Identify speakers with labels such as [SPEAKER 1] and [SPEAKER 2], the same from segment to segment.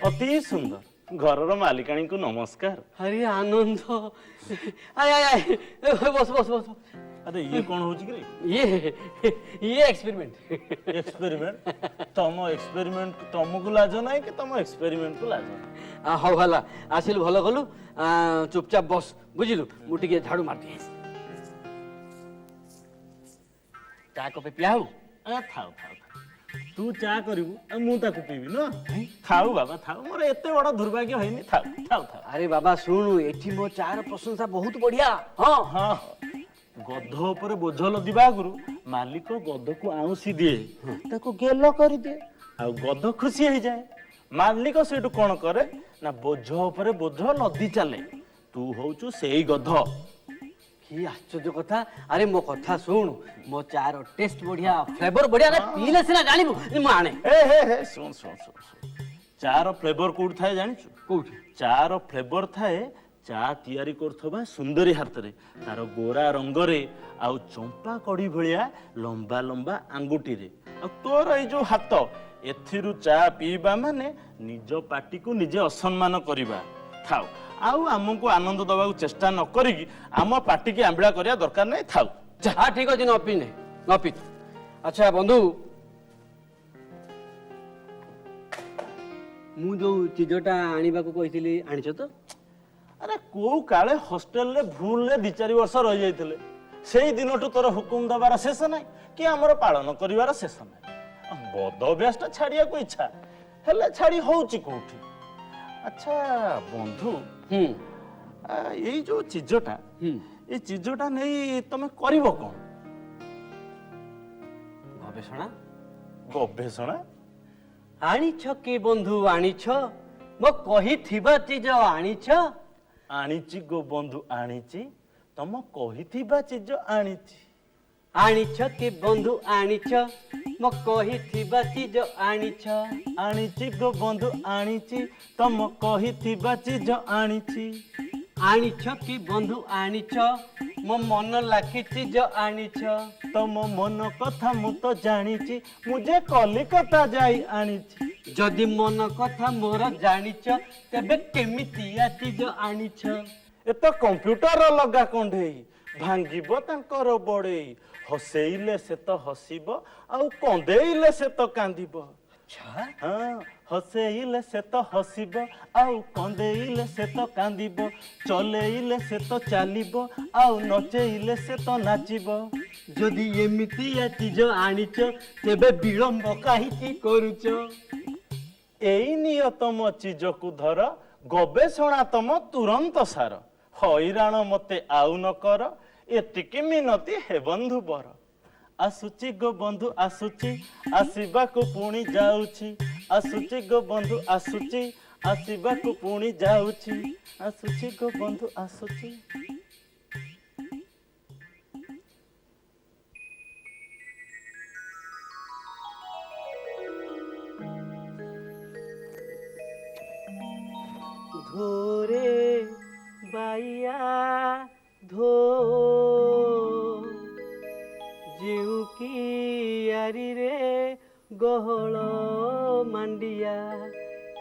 [SPEAKER 1] अति सुंदर घर मालिकाणी को नमस्कार।
[SPEAKER 2] अरे आनंद आय आय आय बस बस बस।
[SPEAKER 1] अरे ये कौन हो
[SPEAKER 2] ये एक्सपेरिमेंट
[SPEAKER 1] एक्सपेरिमेंट तम एक्सपेरिमेंट तुमको लाज ना कि तुम एक्सपेरिमेंट को लाज?
[SPEAKER 2] हाँ भला आसिलु भल कलु चुपचाप बस बुझिलु मु टिके झाड़ू मार दिए चा कपे पियाऊ
[SPEAKER 1] थाऊ थाऊ तू चा करू मु ताकू पीबी न थाऊ बाबा थाऊ मोर एते बड़ दुर्भाग्य होइनी थाऊ थाऊ थाऊ।
[SPEAKER 2] अरे बाबा सुनु एठी मो चार प्रशंसा बहुत बढ़िया। हाँ
[SPEAKER 1] हाँ गध ऊपर बोझ लदिबा आगुरु मालिक गध को आउसी दिए ताको गेल कर दिए आ गध खुशी हो जाए। मालिक सेठू कौन करे ना बोझ ऊपर बोझ लदी चले। तू होचु सेई गध।
[SPEAKER 2] कि आश्चर्य कथा। अरे मो कथा सुन मो चार टेस्ट बढ़िया फ्लेवर बढ़िया पीले सिना जानिबु मु आने।
[SPEAKER 1] हे सुन सुन सुन चार फ्लेवर कोड थाए जानिछु
[SPEAKER 2] कोठी
[SPEAKER 1] चार फ्लेवर थाए चा तैयारी करथबा सुंदरी हाथ रे तार गोरा रंग रे आउ चंपा कड़ी भलिया लंबा लंबा आंगुठी रे आ तोर ए जो हाथ एथिरु चा पीबा माने निज पार्टी को निजे असम्मान करिबा थाउ आउ हमको आनंद दबा को चेष्टा न करिकी आम पार्टी की आंबिळा करिया दरकार नै थाउ।
[SPEAKER 2] हाँ ठीक अच्छे न पीने न पी। अच्छा बंधु मु जो चीजटा आनिबा को कहितली आनिछ तो?
[SPEAKER 1] अरे को काले हॉस्टेल रे भूल ले 2-4 वर्ष रह जाइथिले सेई दिनटू तोर हुकुम दबार शेष नै कि हमर पालन करिवार शेष नै बद अभ्यासटा छाड़िया को इच्छा हेले छाड़ी होउची कोठी। अच्छा बंधु यही जो चीजटा ये चीजटा नहीं तमे करिवो कोन?
[SPEAKER 2] गवेषणा
[SPEAKER 1] गवेषणा
[SPEAKER 2] आनिछ के बंधु आनिछ मो कहिथिबा चीज आनिछ?
[SPEAKER 1] आनिची गो बंधु आनिची तम कहिथिबा चीज आनिची।
[SPEAKER 2] आनिछ के बंधु आनिछ मो कहिथिबा चीज आनिछ।
[SPEAKER 1] आनिची गो बंधु आनिची तम कहिथिबा चीज आनिची।
[SPEAKER 2] आनिछ के बंधु आनिछ मो मन लाखी चीज आनिछ।
[SPEAKER 1] तम मन कथा मु तो जानिची मुझे कलिकता जाई आनिची।
[SPEAKER 2] जदि मन कथा मोर जानिछ तबे केमितिया चीज आनिछ?
[SPEAKER 1] ए तो कंप्यूटर लगा कंढेई भांगिबो तांकर बड़ेई हसेइले से तो हसीबो आउ कंदेइले से तो कांदिबो।
[SPEAKER 2] अच्छा
[SPEAKER 1] हाँ हसेइले से तो हसीबो आउ कंदेइले से तो कांदिबो चलेइले से तो चालिबो आउ नचेइले से तो नाचिबो।
[SPEAKER 2] जदि एमितिया चीज आनिछ तेबे विलंब काहिकी करूछ?
[SPEAKER 1] एई नियतम चीज को धर गवेषणा तम तुरंत सार हैराण मते आउ न कर एतिकी मिनती हे बंधु बर। आसुची गो बंधु आसुची आसीबा को पुणी जाउची। आसुची गो बंधु आसुची आसीबा को पुणी जाउची। आसुची गो बंधु आसुची।
[SPEAKER 2] धोरे बाइया धो जीव की यारी रे गहल मांडिया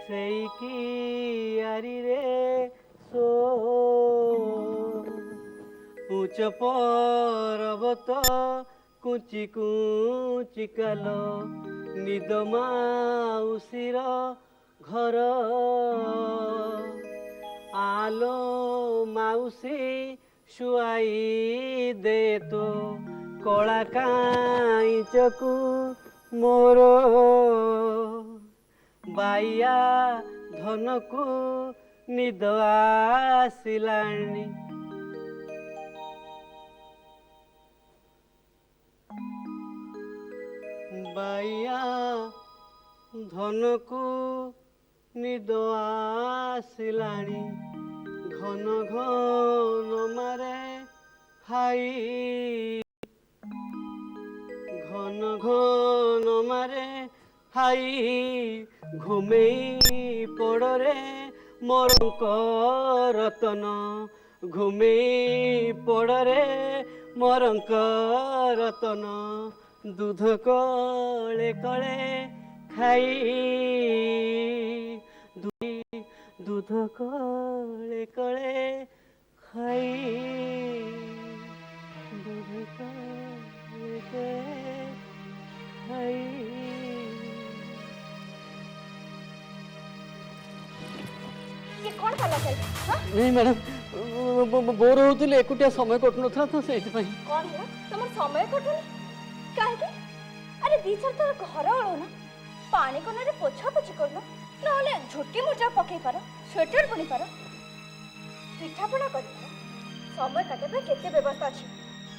[SPEAKER 2] सेई की यारी रे सो ऊंच पर्वत कुची कुची काल निद माउसीर घर आलो माउसी शुआई दे तो कला काईचकू मोर बाइया धनकू निद आसिलानी। बाइया धनकू निद आसिलानी घन घन मारे हाई घन घन मारे हाई घुमेई पड़रे मोरंक रतन घुमेई पड़रे मोरंक रतन दूध कले कले खाई दूध कले कले खाई दूध कले कले खाई।
[SPEAKER 3] ये कौन कला चल हां
[SPEAKER 2] नहीं मैडम बोर होती एकुटिया समय कटु ना तो से
[SPEAKER 3] कौन है तुम समय कटुनी काहे के अरे दी चार तर घर आलो ना पानी कोने रे पोछा पोछी करलो नहले झुटी मुजा पकई पारो स्वेटर बुनी पारो पिठा पना कर समय काटे पे केते व्यवस्था अछि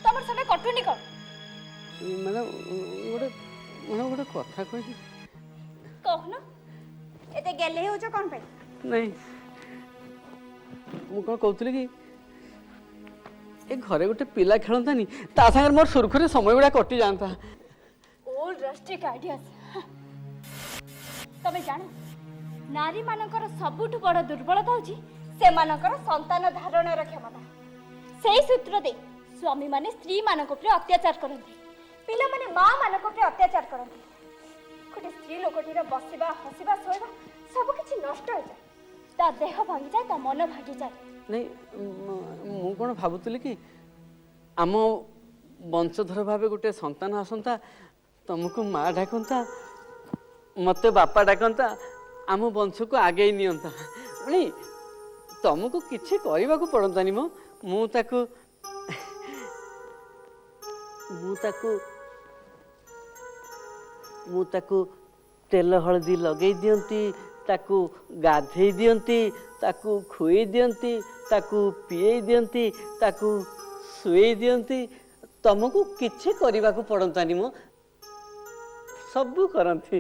[SPEAKER 3] तमर समय कटुनी कर
[SPEAKER 2] मैडम गोटे कथा कहि
[SPEAKER 3] कहना एते गेले हो जो कोन पे
[SPEAKER 2] नहीं मु कौन कहूली कि ए घरे गोटे पिला खेलतानी ता संगे मोर सुरखुरे समय गुड़ा कटि जाता।
[SPEAKER 3] ओल्ड रस्टिक आइडियाज तबे जानो नारी मानकर सबुठ बड़ दुर्बलता होची से मानकर संतान धारणर क्षमता सेही सूत्र दे स्वामी माने स्त्री मानक उपरे अत्याचार करंती पिला माने मां मानक उपरे अत्याचार करंती कोटे स्त्री लोकटीर बसिबा हसिबा सोइबा सब किछि नष्ट हो जाए ता देह भांगी जाए ता मन भांगी जाए
[SPEAKER 2] नहीं मु कौन भावुली कि आम वंशधर भाव गोटे संतान आसंता तुमको माँ डाकता मत बापा डाकता आम वंश को आगे नियंता नहीं तुमको किसी करने को पड़तानी मो मुताकू तेल हलदी लगे दियंती ताकू गाधे दियंती ताकू खुई दियंती ताकू पिए दियंती ताकू सुई दियंती तुमको किछि करने को पड़तानी मो सबू करती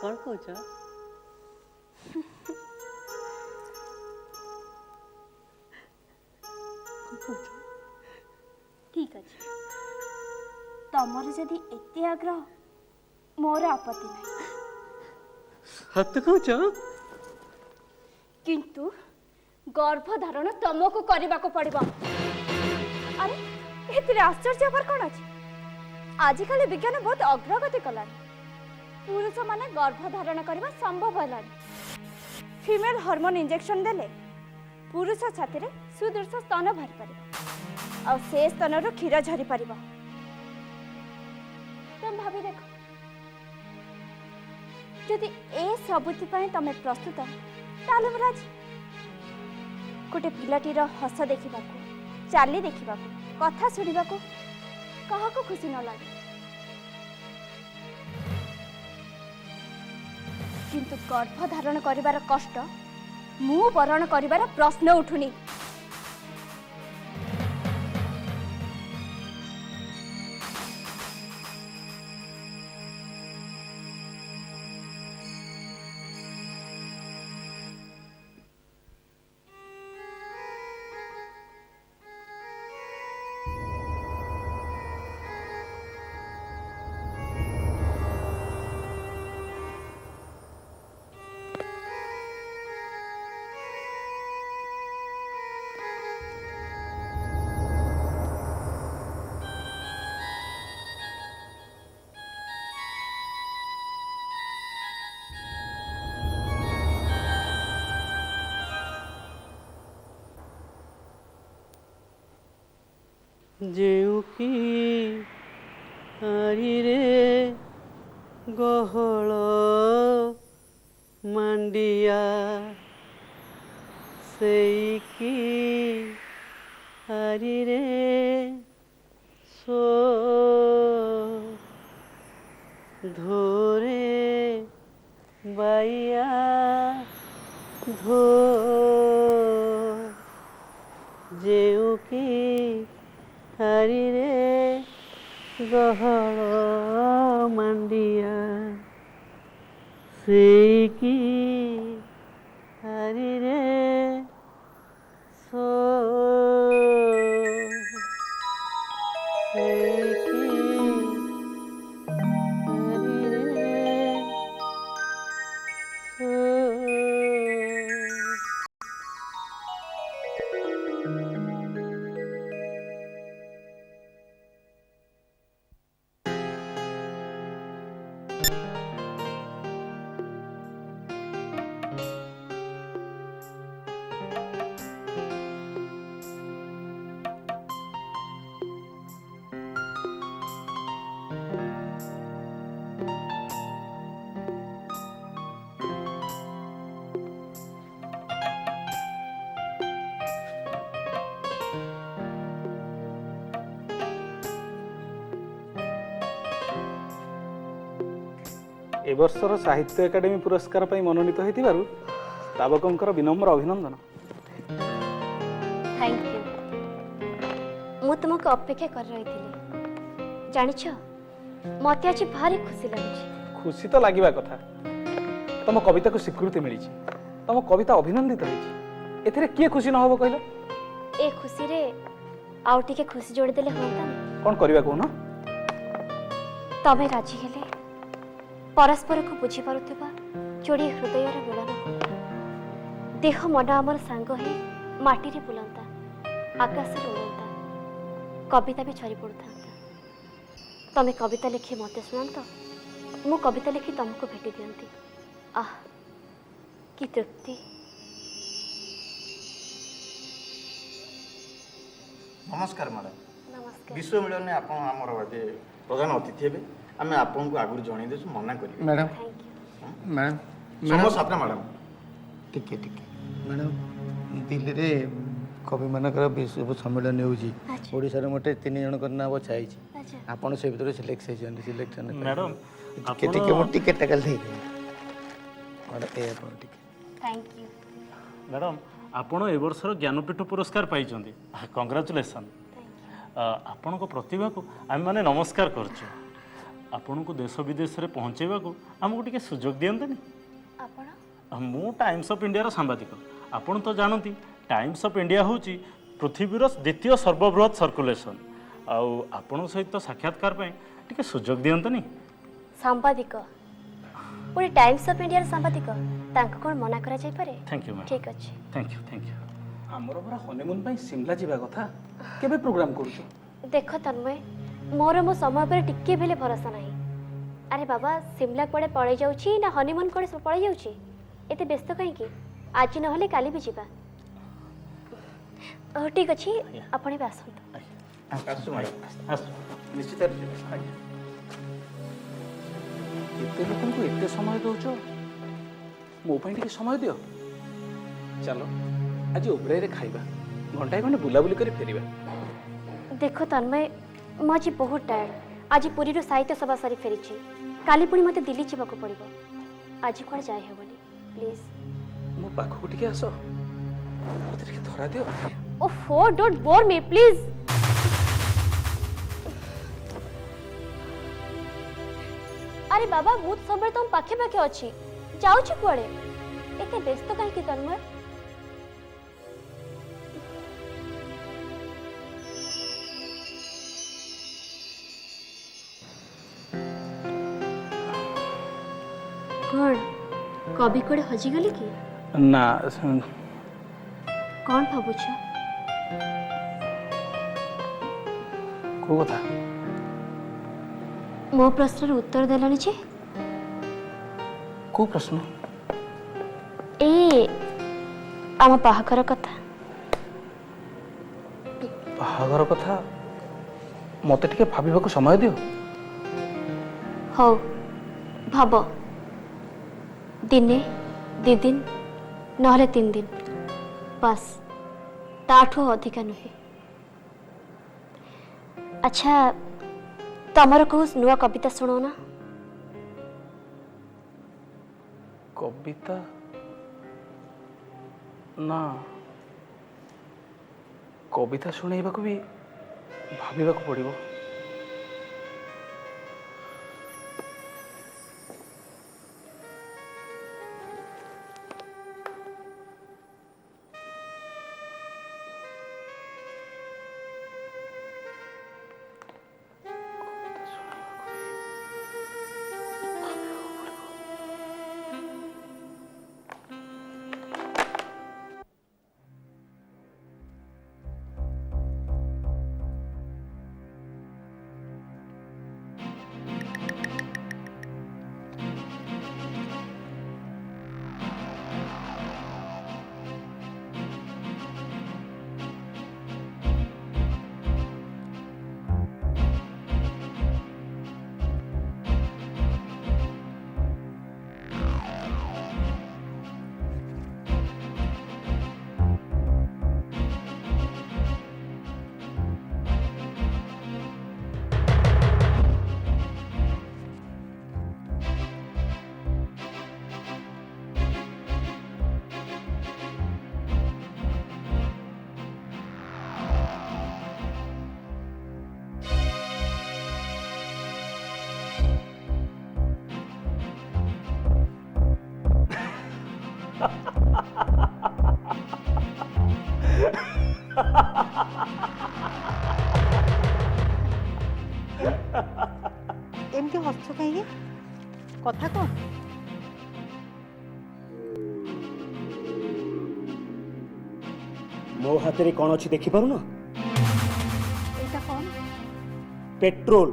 [SPEAKER 2] कौन कह
[SPEAKER 3] ठीक अछि तमर जदि एते आग्रह मोर आपत्ति नहीं
[SPEAKER 2] सत कह
[SPEAKER 3] किंतु गर्भधारण तुमको करने को पड़िबो अरे एतरे आश्चर्य पर कोन अछि आजिकल विज्ञान बहुत अग्रगति कलानी पुरुष माने गर्भधारण करबा संभव हलानी फीमेल हार्मोन इंजेक्शन देले पुरुष छाती रे सुदृढ़ स्तन भरी परिबा आ से स्तन रो क्षीर झरी परिबा तुम भाभी देखो जदि ए सबुति पय तमे प्रस्तुत ताले राजी गोटे पिलाटीर हस देखा चाली देखा कथा शुणा क्या खुशी न लगे किंतु गर्भधारण करिवार कष्ट मु बरण करिवार प्रश्न उठुनी
[SPEAKER 2] जेउ की हरी रे गहल मांडिया सेई की हरी रे सो धोरे बाइया धो जेउ की हरी रे गहल मांडिया से की हरी रे सो से की हरी रे सो
[SPEAKER 4] ए वर्षर साहित्य एकाडेमी पुरस्कार पर मनोनीत होइतिबारु ताबकंकर विनम्र अभिनंदन।
[SPEAKER 3] Thank you. मु तुमको अपेक्षा कर रही थी। जानिछ मते आज भारी खुशी लगे।
[SPEAKER 4] खुशी तो लागिबा कथा। तुम कविता को स्वीकृति मिली, तुम कविता अभिनंदित होइछि, एथिरे किए खुशी न होबो कहलो?
[SPEAKER 3] ए खुशी रे आउ टिके खुशी जोड़ी देले होता ना।
[SPEAKER 4] कोन करिबा कहूना?
[SPEAKER 3] तबे राजी हेले परस्पर को बुझी पारुथिबा जोड़ी हृदय रे मिलन देह मन आमर सांग हे माटी रे बुलंता आकाश रे उड़ंता कविता भी झरी पड़ता। तमे कविता लिखी मते सुनांत, मु कविता लिखी तुमको भेटी दियंती। आह की तृप्ति।
[SPEAKER 5] नमस्कार मैडम।
[SPEAKER 3] नमस्कार।
[SPEAKER 5] विश्व मिलन में आप प्रधान अतिथि हे आम आपको आगुरी जन दे मना कर
[SPEAKER 6] मैडम
[SPEAKER 3] थैंक यू।
[SPEAKER 6] मैडम
[SPEAKER 5] समस्त अपना मैडम
[SPEAKER 6] टिके टिके मैडम दिल्ली रे कवि मानकर विश्व सम्मेलन होउची
[SPEAKER 3] अच्छा।
[SPEAKER 6] ओडिसा रे मोटे 3 जन कर नाम छाइची
[SPEAKER 3] अच्छा
[SPEAKER 6] आपण से भीतर सिलेक्शन
[SPEAKER 1] मैडम
[SPEAKER 6] टिके टिके मो टिकेट टकल दे और ए आपण टिके
[SPEAKER 3] थैंक यू।
[SPEAKER 1] मैडम आपण ए वर्षर ज्ञानपीठ पुरस्कार पाइछन्ती, कंग्रेचुलेसन। आपण को प्रतिभा को आम माने नमस्कार करछु। आपण को देश विदेश रे पहुंचेबा को हमको टिके सुजोग दियंतनी।
[SPEAKER 3] आपण
[SPEAKER 1] मु टाइम्स ऑफ इंडिया रो सांबादिक। आपण तो जानती टाइम्स ऑफ इंडिया होची पृथ्वीर द्वितीय सर्वबृहत सर्कुलेशन। आउ आपण सहित साक्षात्कार पे टिके सुजोग दियंतनी।
[SPEAKER 3] सांबादिक पुणी टाइम्स ऑफ इंडिया सांबादिक तांको कोन मना करा जाय पारे?
[SPEAKER 1] Thank you madam.
[SPEAKER 3] ठीक अछि।
[SPEAKER 1] Thank you thank you.
[SPEAKER 4] हमरो बरा हनीमून पई शिमला जीवा कथा केबे प्रोग्राम करूछु?
[SPEAKER 3] देख तन्मय मोर मो समय पर टिके भेले भरोसा नाही। अरे बाबा शिमला कोड़े पळै जाउची ना हनीमून कोड़े पळै जाउची एते व्यस्त काहे की? आज न होले काली भी जीवा। ठीक अछि आपण भी आसंत।
[SPEAKER 5] आसु मैडम
[SPEAKER 1] आसु।
[SPEAKER 5] निश्चित
[SPEAKER 4] एते लोकन को एते समय दोचो मो पई टिके समय दियो। चलो आज ओब्राई रे खाइबा, घंटाए घंटे बुलाबुली करी फेरिबा।
[SPEAKER 3] देखो तन्मय मु आज बहुत टायर्ड। आज पुरी रो साहित्य सभा सारी फेरिछि। काली पुणी मते दिल्ली जीवाको पड़िबो। आज कोन जाय हेबनी प्लीज।
[SPEAKER 4] मो पाखो टिके आसो, मते टिके धरा दियो।
[SPEAKER 3] ओफो डोंट बोर मी प्लीज। अरे बाबा मु सब तुम पाखे पाखे अछि जाउछि कुआडे एते व्यस्त काहे की तन्मय? कौन कवि कोड़े हजिगली कि?
[SPEAKER 4] ना
[SPEAKER 3] कौन भावुछ?
[SPEAKER 4] को कथा?
[SPEAKER 3] मो प्रश्न उत्तर देलानी जे?
[SPEAKER 4] को प्रश्न?
[SPEAKER 3] ए आम बाहागर कथा।
[SPEAKER 4] बाहागर कथा मते टिके भाबिबाको समय दियो।
[SPEAKER 3] हौ भाव दिने दि दिन नहले 3 दिन बस ताठू अधिका नुहे। अच्छा तमर को नुआ कविता सुनो ना।
[SPEAKER 4] कविता ना कविता शुणेबाको भी भाबिबाको पड़िबो।
[SPEAKER 7] ଏମିତି ହସୁଛ କାହିଁକି? କଥା କଣ?
[SPEAKER 8] ମୋ ହାତରେ କ'ଣ ଅଛି ଦେଖିପାରୁନ?
[SPEAKER 7] ଏଇଟା କଣ?
[SPEAKER 8] ପେଟ୍ରୋଲ।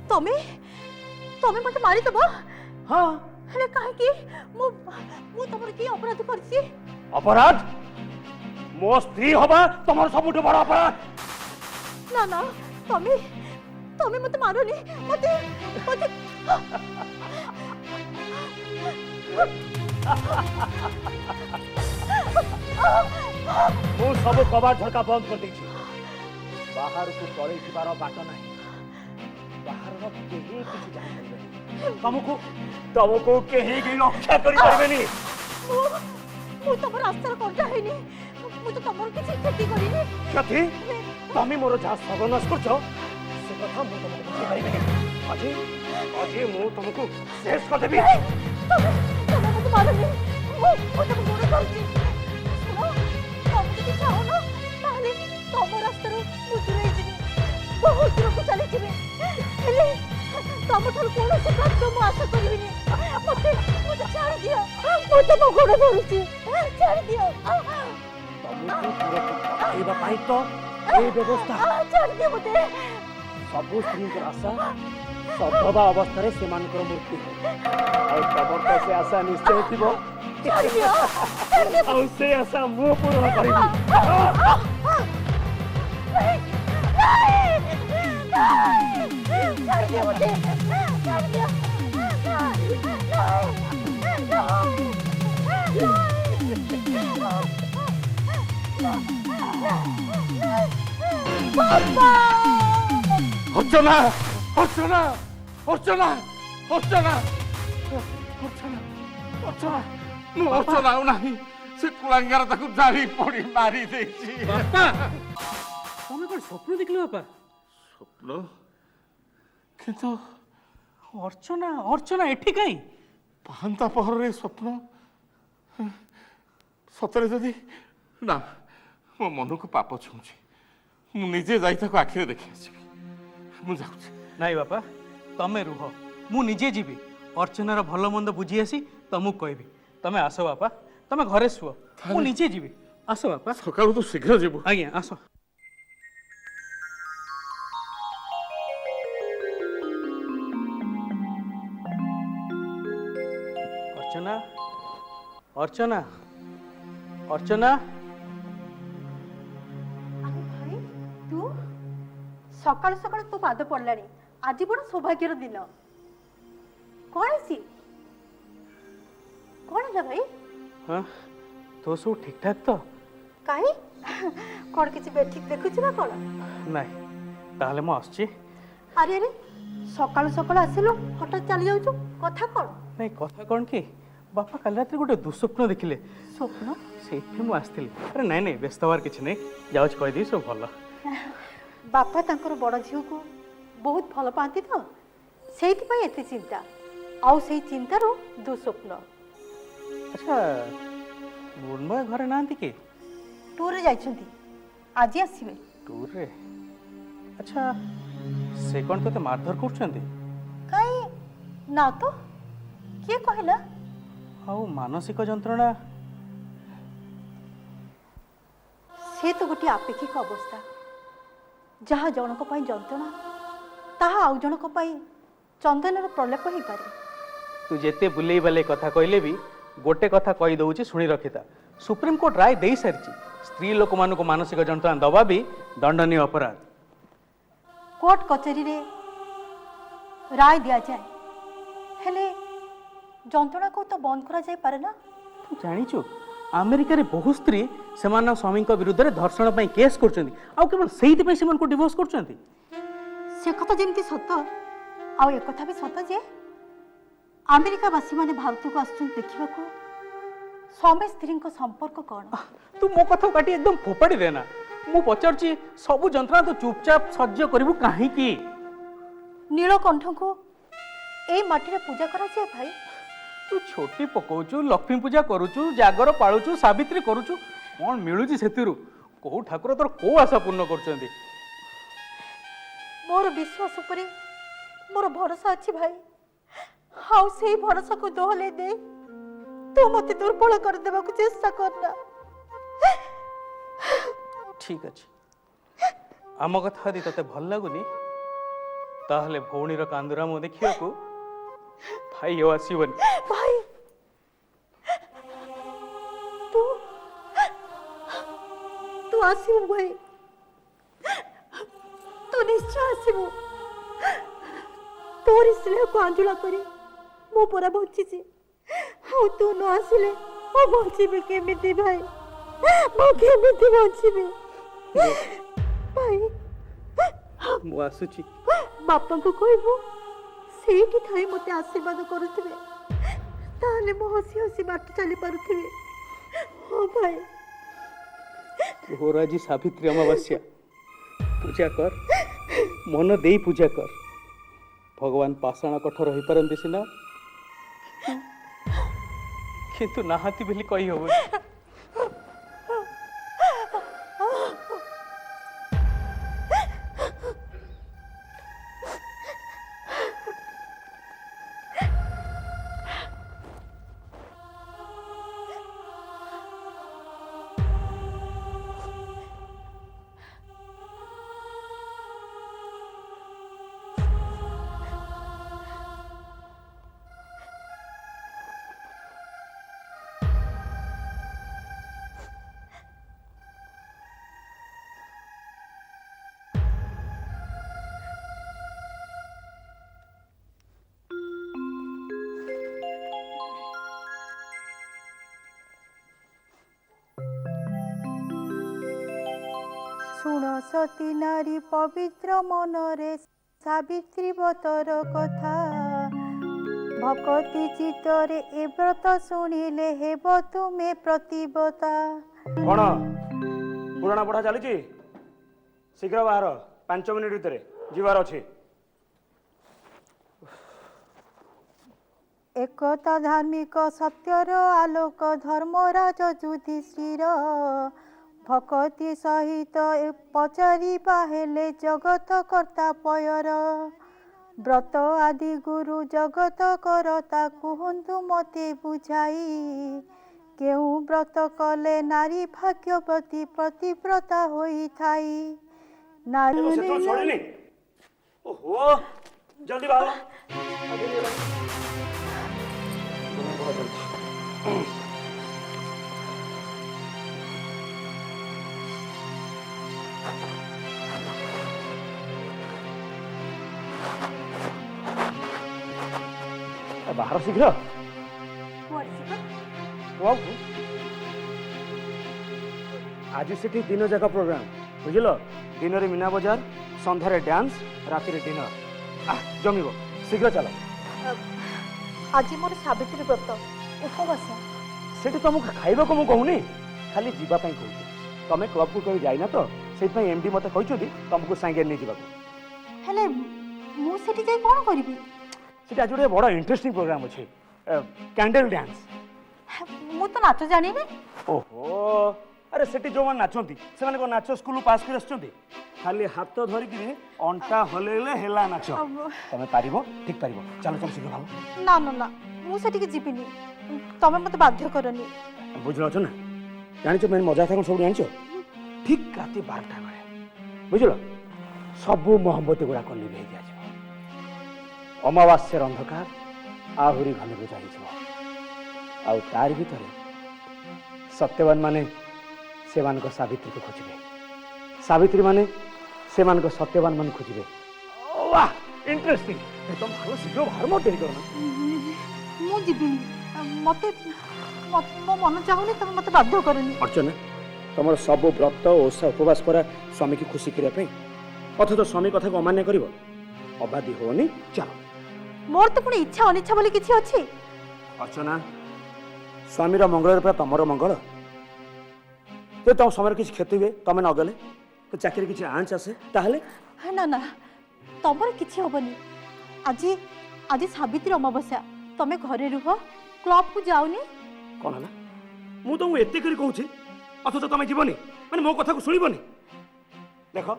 [SPEAKER 7] ତମେ ତମେ ମତେ ମାରିଦେବ?
[SPEAKER 8] ହଁ।
[SPEAKER 7] ହେଲେ କାହିଁକି? ମୁଁ ତମର କି ଅପରାଧ କରିଛି?
[SPEAKER 8] ଅପରାଧ? ମୋ ସ୍ତ୍ରୀ ହବା ତମର ସବୁଠୁ ବଡ଼ ଅପରାଧ।
[SPEAKER 7] ନା ନା, ତମେ ମତେ ମାରନି। ମତେ
[SPEAKER 8] ମୁଁ ସବୁ କବାଟ ଝରକା ବନ୍ଦ କରିଦେଇଛି। ବାହାରକୁ ପଳେଇଥିବାର ବାଟ ନାହିଁ। ବାହାରର କେହି କିଛି ଜାଣିପାରିବେନି। ତମକୁ କେହି ରକ୍ଷା କରିପାରିବେନି।
[SPEAKER 7] ମୁଁ ତମ ରାସ୍ତାର କଣ୍ଟା ହେଇନି। ମୁଁ ତ ତମର କିଛି କ୍ଷତି କରିନି।
[SPEAKER 8] କ୍ଷତି? ତମେ ମୋର ଯାହା ସର୍ବନାଶ କରୁଛ ସେ କଥା ମୁଁ ତମକୁ ବୁଝେଇପାରିବିନି। ଆଜି ମୁଁ ତମକୁ ଶେଷ କରିଦେବି।
[SPEAKER 7] ତମେ ମତେ ମାରନି। ମୁଁ ତମ ଗୋଡ଼ ଧରୁଛି। ଶୁଣ, ତମେ ଯଦି ଚାହୁଁନ ତାହେଲେ ତମ ରାସ୍ତାରୁ ମୁଁ ଦୂରେଇ ଯିବି, ବହୁତ ଦୂରକୁ ଚାଲିଯିବି। ହେଲେ ତମଠାରୁ କୌଣସି ପ୍ରାପ୍ତ ମୁଁ ଆଶା କରିବିନି। ମତେ ଛାଡ଼ି ଦିଅ। ମୁଁ ତମ ଗୋଡ଼ ଧରୁଛି, ଛାଡ଼ି ଦିଅ।
[SPEAKER 8] ତମକୁ ପଠାଇବା ପାଇଁ ତ এই ବ୍ୟବସ୍ଥା।
[SPEAKER 7] ଛାଡ଼ି ଦିଅ ମତେ।
[SPEAKER 8] ସବୁ ସ୍ତ୍ରୀଙ୍କର ଆଶା ସଧବା ଅବସ୍ଥାରେ ସେମାନଙ୍କର ମୃତ୍ୟୁ। ଆଉ ତମର ତ ସେ ଆଶା ନିଶ୍ଚୟ ଥିବ। ଆଉ ସେ ଆଶା ମୁଁ ପୂରଣ କରିବି।
[SPEAKER 7] ଛାଡ଼ି ଦିଅ ମତେ। ଛାଡ଼ି ଦିଅ।
[SPEAKER 4] ଅର୍ଚ୍ଚନା ଅର୍ଚ୍ଚନା ଅର୍ଚ୍ଚନା ଅର୍ଚ୍ଚନା ଅର୍ଚ୍ଚନା ଅର୍ଚ୍ଚନା ମୁଁ ଅର୍ଚ୍ଚନା ଆଉ ନାହିଁ। ସେ କୁଳାଙ୍ଗାର ତାକୁ ଜାଳି ପୋଡ଼ି ମାରି ଦେଇଛି।
[SPEAKER 2] ବାପା, ତମେ କ'ଣ ସ୍ୱପ୍ନ ଦେଖିଲ ବାପା?
[SPEAKER 4] ସ୍ୱପ୍ନ? କିନ୍ତୁ
[SPEAKER 2] ଅର୍ଚ୍ଚନା ଏଠି କାହିଁ?
[SPEAKER 4] ପାହାନ୍ତା ପହରରେ ସ୍ୱପ୍ନ? ସତରେ ଯଦି ନା, ମୋ ମନକୁ ପାପ ଛୁଉଁଛି। ମୁଁ ନିଜେ ଯାଇ ତାକୁ ଆଖିରେ ଦେଖି ଆସିବି। ମୁଁ ଯାଉଛି।
[SPEAKER 2] ନାଇଁ ବାପା, ତମେ ରୁହ, ମୁଁ ନିଜେ ଯିବି। ଅର୍ଚ୍ଚନାର ଭଲ ମନ୍ଦ ବୁଝି ଆସି ତମକୁ କହିବି। ତମେ ଆସ ବାପା, ତମେ ଘରେ ଶୁଅ, ମୁଁ ନିଜେ ଯିବି। ଆସ ବାପା।
[SPEAKER 4] ସକାଳୁ ତୁ ଶୀଘ୍ର ଯିବୁ।
[SPEAKER 2] ଆଜ୍ଞା, ଆସ। ଅର୍ଚ୍ଚନା, ଅର୍ଚ୍ଚନା, ଅର୍ଚ୍ଚନା।
[SPEAKER 7] ଆରେ ଭାଇ, ତୁ ସକାଳୁ ସକାଳୁ ତୋ ପାଦ ପଡ଼ିଲାଣି। ଆଜି ବଡ଼ ସୌଭାଗ୍ୟର ଦିନ। କ'ଣ ହେଇଛି? କ'ଣ ହେଲା ଭାଇ?
[SPEAKER 2] ହଁ, ତୋ ସବୁ ଠିକ୍ ଠାକ୍ ତ?
[SPEAKER 7] କାହିଁ କ'ଣ କିଛି ବେଠିକ୍ ଦେଖୁଛୁ ନା କ'ଣ?
[SPEAKER 2] ନାଇଁ, ତାହେଲେ ମୁଁ ଆସୁଛି।
[SPEAKER 7] ଆରେ ଆରେ, ସକାଳୁ ସକାଳୁ ଆସିଲୁ, ହଠାତ୍ ଚାଲି ଯାଉଛୁ, କଥା କ'ଣ?
[SPEAKER 2] ନାଇଁ, କଥା କ'ଣ କି, ବାପା କାଲି ରାତିରେ ଗୋଟେ ଦୁଃସ୍ୱପ୍ନ ଦେଖିଲେ।
[SPEAKER 7] ସ୍ୱପ୍ନ?
[SPEAKER 2] ସେଇଥିପାଇଁ ମୁଁ ଆସିଥିଲି। ଆରେ ନାଇଁ, ବ୍ୟସ୍ତ ହେବାର କିଛି ନାହିଁ, ଯାଉଛି କହିଦେବି, ସବୁ ଭଲ।
[SPEAKER 7] ବାପା ତାଙ୍କର ବଡ଼ ଝିଅକୁ ବହୁତ ଭଲ ପାଆନ୍ତି ତ, ସେଇଥିପାଇଁ ଏତେ ଚିନ୍ତା। ଆଉ ସେଇ ଚିନ୍ତାରୁ ଦୁଃସ୍ୱପ୍ନ।
[SPEAKER 2] ଆଚ୍ଛା, ମୃଣ୍ମୟ ଘରେ ନାହାନ୍ତି କି?
[SPEAKER 7] ଟୁର୍ରେ ଯାଇଛନ୍ତି, ଆଜି ଆସିବେ।
[SPEAKER 2] ଟୁର୍ରେ? ଆଚ୍ଛା, ସେ କ'ଣ ତୋତେ ମାରଧର କରୁଛନ୍ତି?
[SPEAKER 7] କାହିଁ ନା ତ, କିଏ କହିଲା?
[SPEAKER 2] ଆଉ ମାନସିକ ଯନ୍ତ୍ରଣା?
[SPEAKER 7] ସେ ତ ଗୋଟିଏ ଆପେକ୍ଷିକ ଅବସ୍ଥା। ଯାହା ଜଣକ ପାଇଁ ଯନ୍ତ୍ରଣା, ତାହା ଆଉ ଜଣକ ପାଇଁ ଚନ୍ଦନର ପ୍ରଲେପ ହେଇପାରେ।
[SPEAKER 2] ତୁ ଯେତେ ବୁଲେଇ ବାଲେଇ କଥା କହିଲେ ବି ଗୋଟେ କଥା କହିଦେଉଛି, ଶୁଣି ରଖିଥା। ସୁପ୍ରିମକୋର୍ଟ ରାୟ ଦେଇ ସାରିଛି, ସ୍ତ୍ରୀ ଲୋକମାନଙ୍କୁ ମାନସିକ ଯନ୍ତ୍ରଣା ଦେବା ବି ଦଣ୍ଡନୀୟ ଅପରାଧ।
[SPEAKER 7] କୋର୍ଟ କଚେରୀରେ ରାୟ ଦିଆଯାଏ, ହେଲେ ଯନ୍ତ୍ରଣାକୁ ତ ବନ୍ଦ କରାଯାଇପାରେ ନା।
[SPEAKER 2] ତୁ ଜାଣିଛୁ, ଆମେରିକାରେ ବହୁ ସ୍ତ୍ରୀ ସେମାନଙ୍କ ସ୍ୱାମୀଙ୍କ ବିରୁଦ୍ଧରେ ଧର୍ଷଣ ପାଇଁ କେସ୍ କରୁଛନ୍ତି, ଆଉ କେବଳ ସେଇଥିପାଇଁ ସେମାନଙ୍କୁ ଡିଭୋର୍ସ କରୁଛନ୍ତି।
[SPEAKER 7] ସେ କଥା ଯେମିତି ସତ, ଆଉ ଏକଥା ବି ସତ ଯେ ଆମେରିକାବାସୀମାନେ ଭାରତକୁ ଆସୁଛନ୍ତି ଦେଖିବାକୁ ସ୍ୱାମୀ ସ୍ତ୍ରୀଙ୍କ ସମ୍ପର୍କ କ'ଣ।
[SPEAKER 2] ତୁ ମୋ କଥାକୁ କାଟି ଏକଦମ ଫୋପାଡ଼ି ଦେନା। ମୁଁ ପଚାରୁଛି, ସବୁ ଯନ୍ତ୍ରଣା ତୁ ଚୁପଚାପ ସହ୍ୟ କରିବୁ କାହିଁକି?
[SPEAKER 7] ନୀଳକଣ୍ଠଙ୍କୁ ଏଇ ମାଟିରେ ପୂଜା କରାଯାଏ ଭାଇ।
[SPEAKER 2] ତୁ ଛୋଟି ପକଉଛୁ, ଲକ୍ଷ୍ମୀ ପୂଜା କରୁଛୁ, ଜାଗର ପାଳୁଛୁ, ସାବିତ୍ରୀ କରୁଛୁ, କ'ଣ ମିଳୁଛି ସେଥିରୁ? କୋଉ ଠାକୁର ତୋର କୋଉ ଆଶା ପୂର୍ଣ୍ଣ କରୁଛନ୍ତି?
[SPEAKER 7] मोर विश्वास उपरे मोर भरोसा अच्छी भाई हाउ से भरोसा को दोहले दे तू मते दुर्बल कर देबा को चेष्टा करना
[SPEAKER 2] ठीक अच्छे आम कथा यदि तते भल लगुनि ताहले भौणीर कांदुरा मो देखिया को भाई यो आसीबनी
[SPEAKER 7] भाई तू तू आसीबु भाई तू निश्चय आसीबु तोरी स्नेह को आंजुला करी मो पूरा बंची हाँ तू न आसिले मो बंची केमिति भाई मो केमिति बंची भाई
[SPEAKER 2] मु आसुची
[SPEAKER 7] बापा को कहबो सेठी थाई मते आशीर्वाद करुथिबे ताले मो हसी हसी बाट चली पारुथिबे हाँ भाई
[SPEAKER 2] तोर आज सावित्री अमावास्या पूजा कर मन दे पूजा कर भगवान पाषाण कठोर हो पारती सीना किंतु नाहाती बेली कही हबो
[SPEAKER 7] शुण सती नारी पवित्र मनरे सावित्री व्रतर कथा भक्ति चित्तरे ए व्रत शुणिले हेब तुमे प्रतिव्रता
[SPEAKER 8] कौन पुराणा पढ़ा चली शीघ्र बाहर 5 मिनिट भितर जीवार अच्छे
[SPEAKER 7] एकता धार्मिक सत्यर आलोक धर्मराज युधिष्ठिर भक्ति सहित पचारि हेले जगत कर्ता पयर व्रत आदि गुरु जगत करता कुहतु मते बुझाई केउ व्रत कले नारी भाग्यवती प्रतिव्रता होई थाई नारी
[SPEAKER 8] ओहो जल्दी बाहर बाहर शीघ्र आज से दिन जाक प्रोग्राम बुझल दिन रे मीना बजार संध्यारे डांस राति रे डिनर जमीब शीघ्र चल
[SPEAKER 7] आज मोर सावित्री व्रत उपवास
[SPEAKER 8] सेठी तुमको खाइबा को मु कहूनी खाली जीवा पई कहूची तमे क्लब को कभी जाइना तो सेठ पई एमडी मते कहचोदी तुमको संगे नै जीवा को
[SPEAKER 7] हेले मु सेठी जाई कोन करबी
[SPEAKER 8] सेठी आज गोटे बड़ा इंटरेस्टिंग प्रोग्राम अछि कैंडल डांस
[SPEAKER 7] मु तो नाच जानी ने
[SPEAKER 8] ओहो अरे सेठी जो मन नाचंती से माने को नाच स्कूल पास कर आछंती खाली हाथ धरि कि अंटा हलेले हेला नाच तमे पारिबो ठीक पारिबो चलो चल शीघ्र भाव
[SPEAKER 7] ना ना ना मु सेठी के जीबिनी तमे मते बाध्य करनी
[SPEAKER 8] बुझलो छ ना जानिछ मैं मजा था सब जानिछ ठीक राति 12टा बेले बुझलो सब मोहब्बत गुड़ा को निभे दिया छ अमावास्या अंधकार आहुरी घन को जाई आउ तार भीतर सत्यवान माने सेमान को सावित्री को खोजबे सावित्री माने सेमान को सत्यवान मान खोजबे वाह इंटरेस्टिंग तुम भालो शीघ्र बाहर मत देरी करना
[SPEAKER 7] मु जीबिनी मते मो मन चाहुनी तमे मते बाध्य करनी
[SPEAKER 8] अर्चना तुम सब व्रत ओषा उपवास करा स्वामी की खुशी करने अथच स्वामी कथा को अमान्य कर अबाधी होनी चलो
[SPEAKER 7] मोर तो पुणी इच्छा अनिच्छा बोली किछि अछि
[SPEAKER 8] अर्चना स्वामी मंगल पर तुम मंगल जो तुम समय किसी क्षति हुए तुम न गले तो चाकरी किसी आंच आसे ताहले
[SPEAKER 7] ना ना तमर किछि होबनी आज आज सावित्री अमावास्या तमे घरे रुह क्लब को जाओनी
[SPEAKER 8] कौन है मु तुमको एत कर कहूँ अथच तुम जीवनी मैंने मो कथा को शुणबनी देख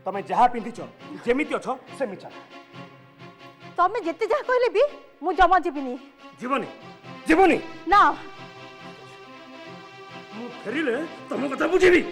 [SPEAKER 8] ତମେ ଯାହା ପିନ୍ଧିଛ ଯେମିତି ଅଛ ସେମିତି ଚାଲ।
[SPEAKER 7] ତମେ ଯେତେ ଯାହା କହିଲେ ବି ମୁଁ ଜମା ଯିବିନି।
[SPEAKER 8] ଯିବନି ଯିବନି
[SPEAKER 7] ନା
[SPEAKER 8] ମୁଁ ଫେରିଲେ ତମ କଥା ବୁଝିବି।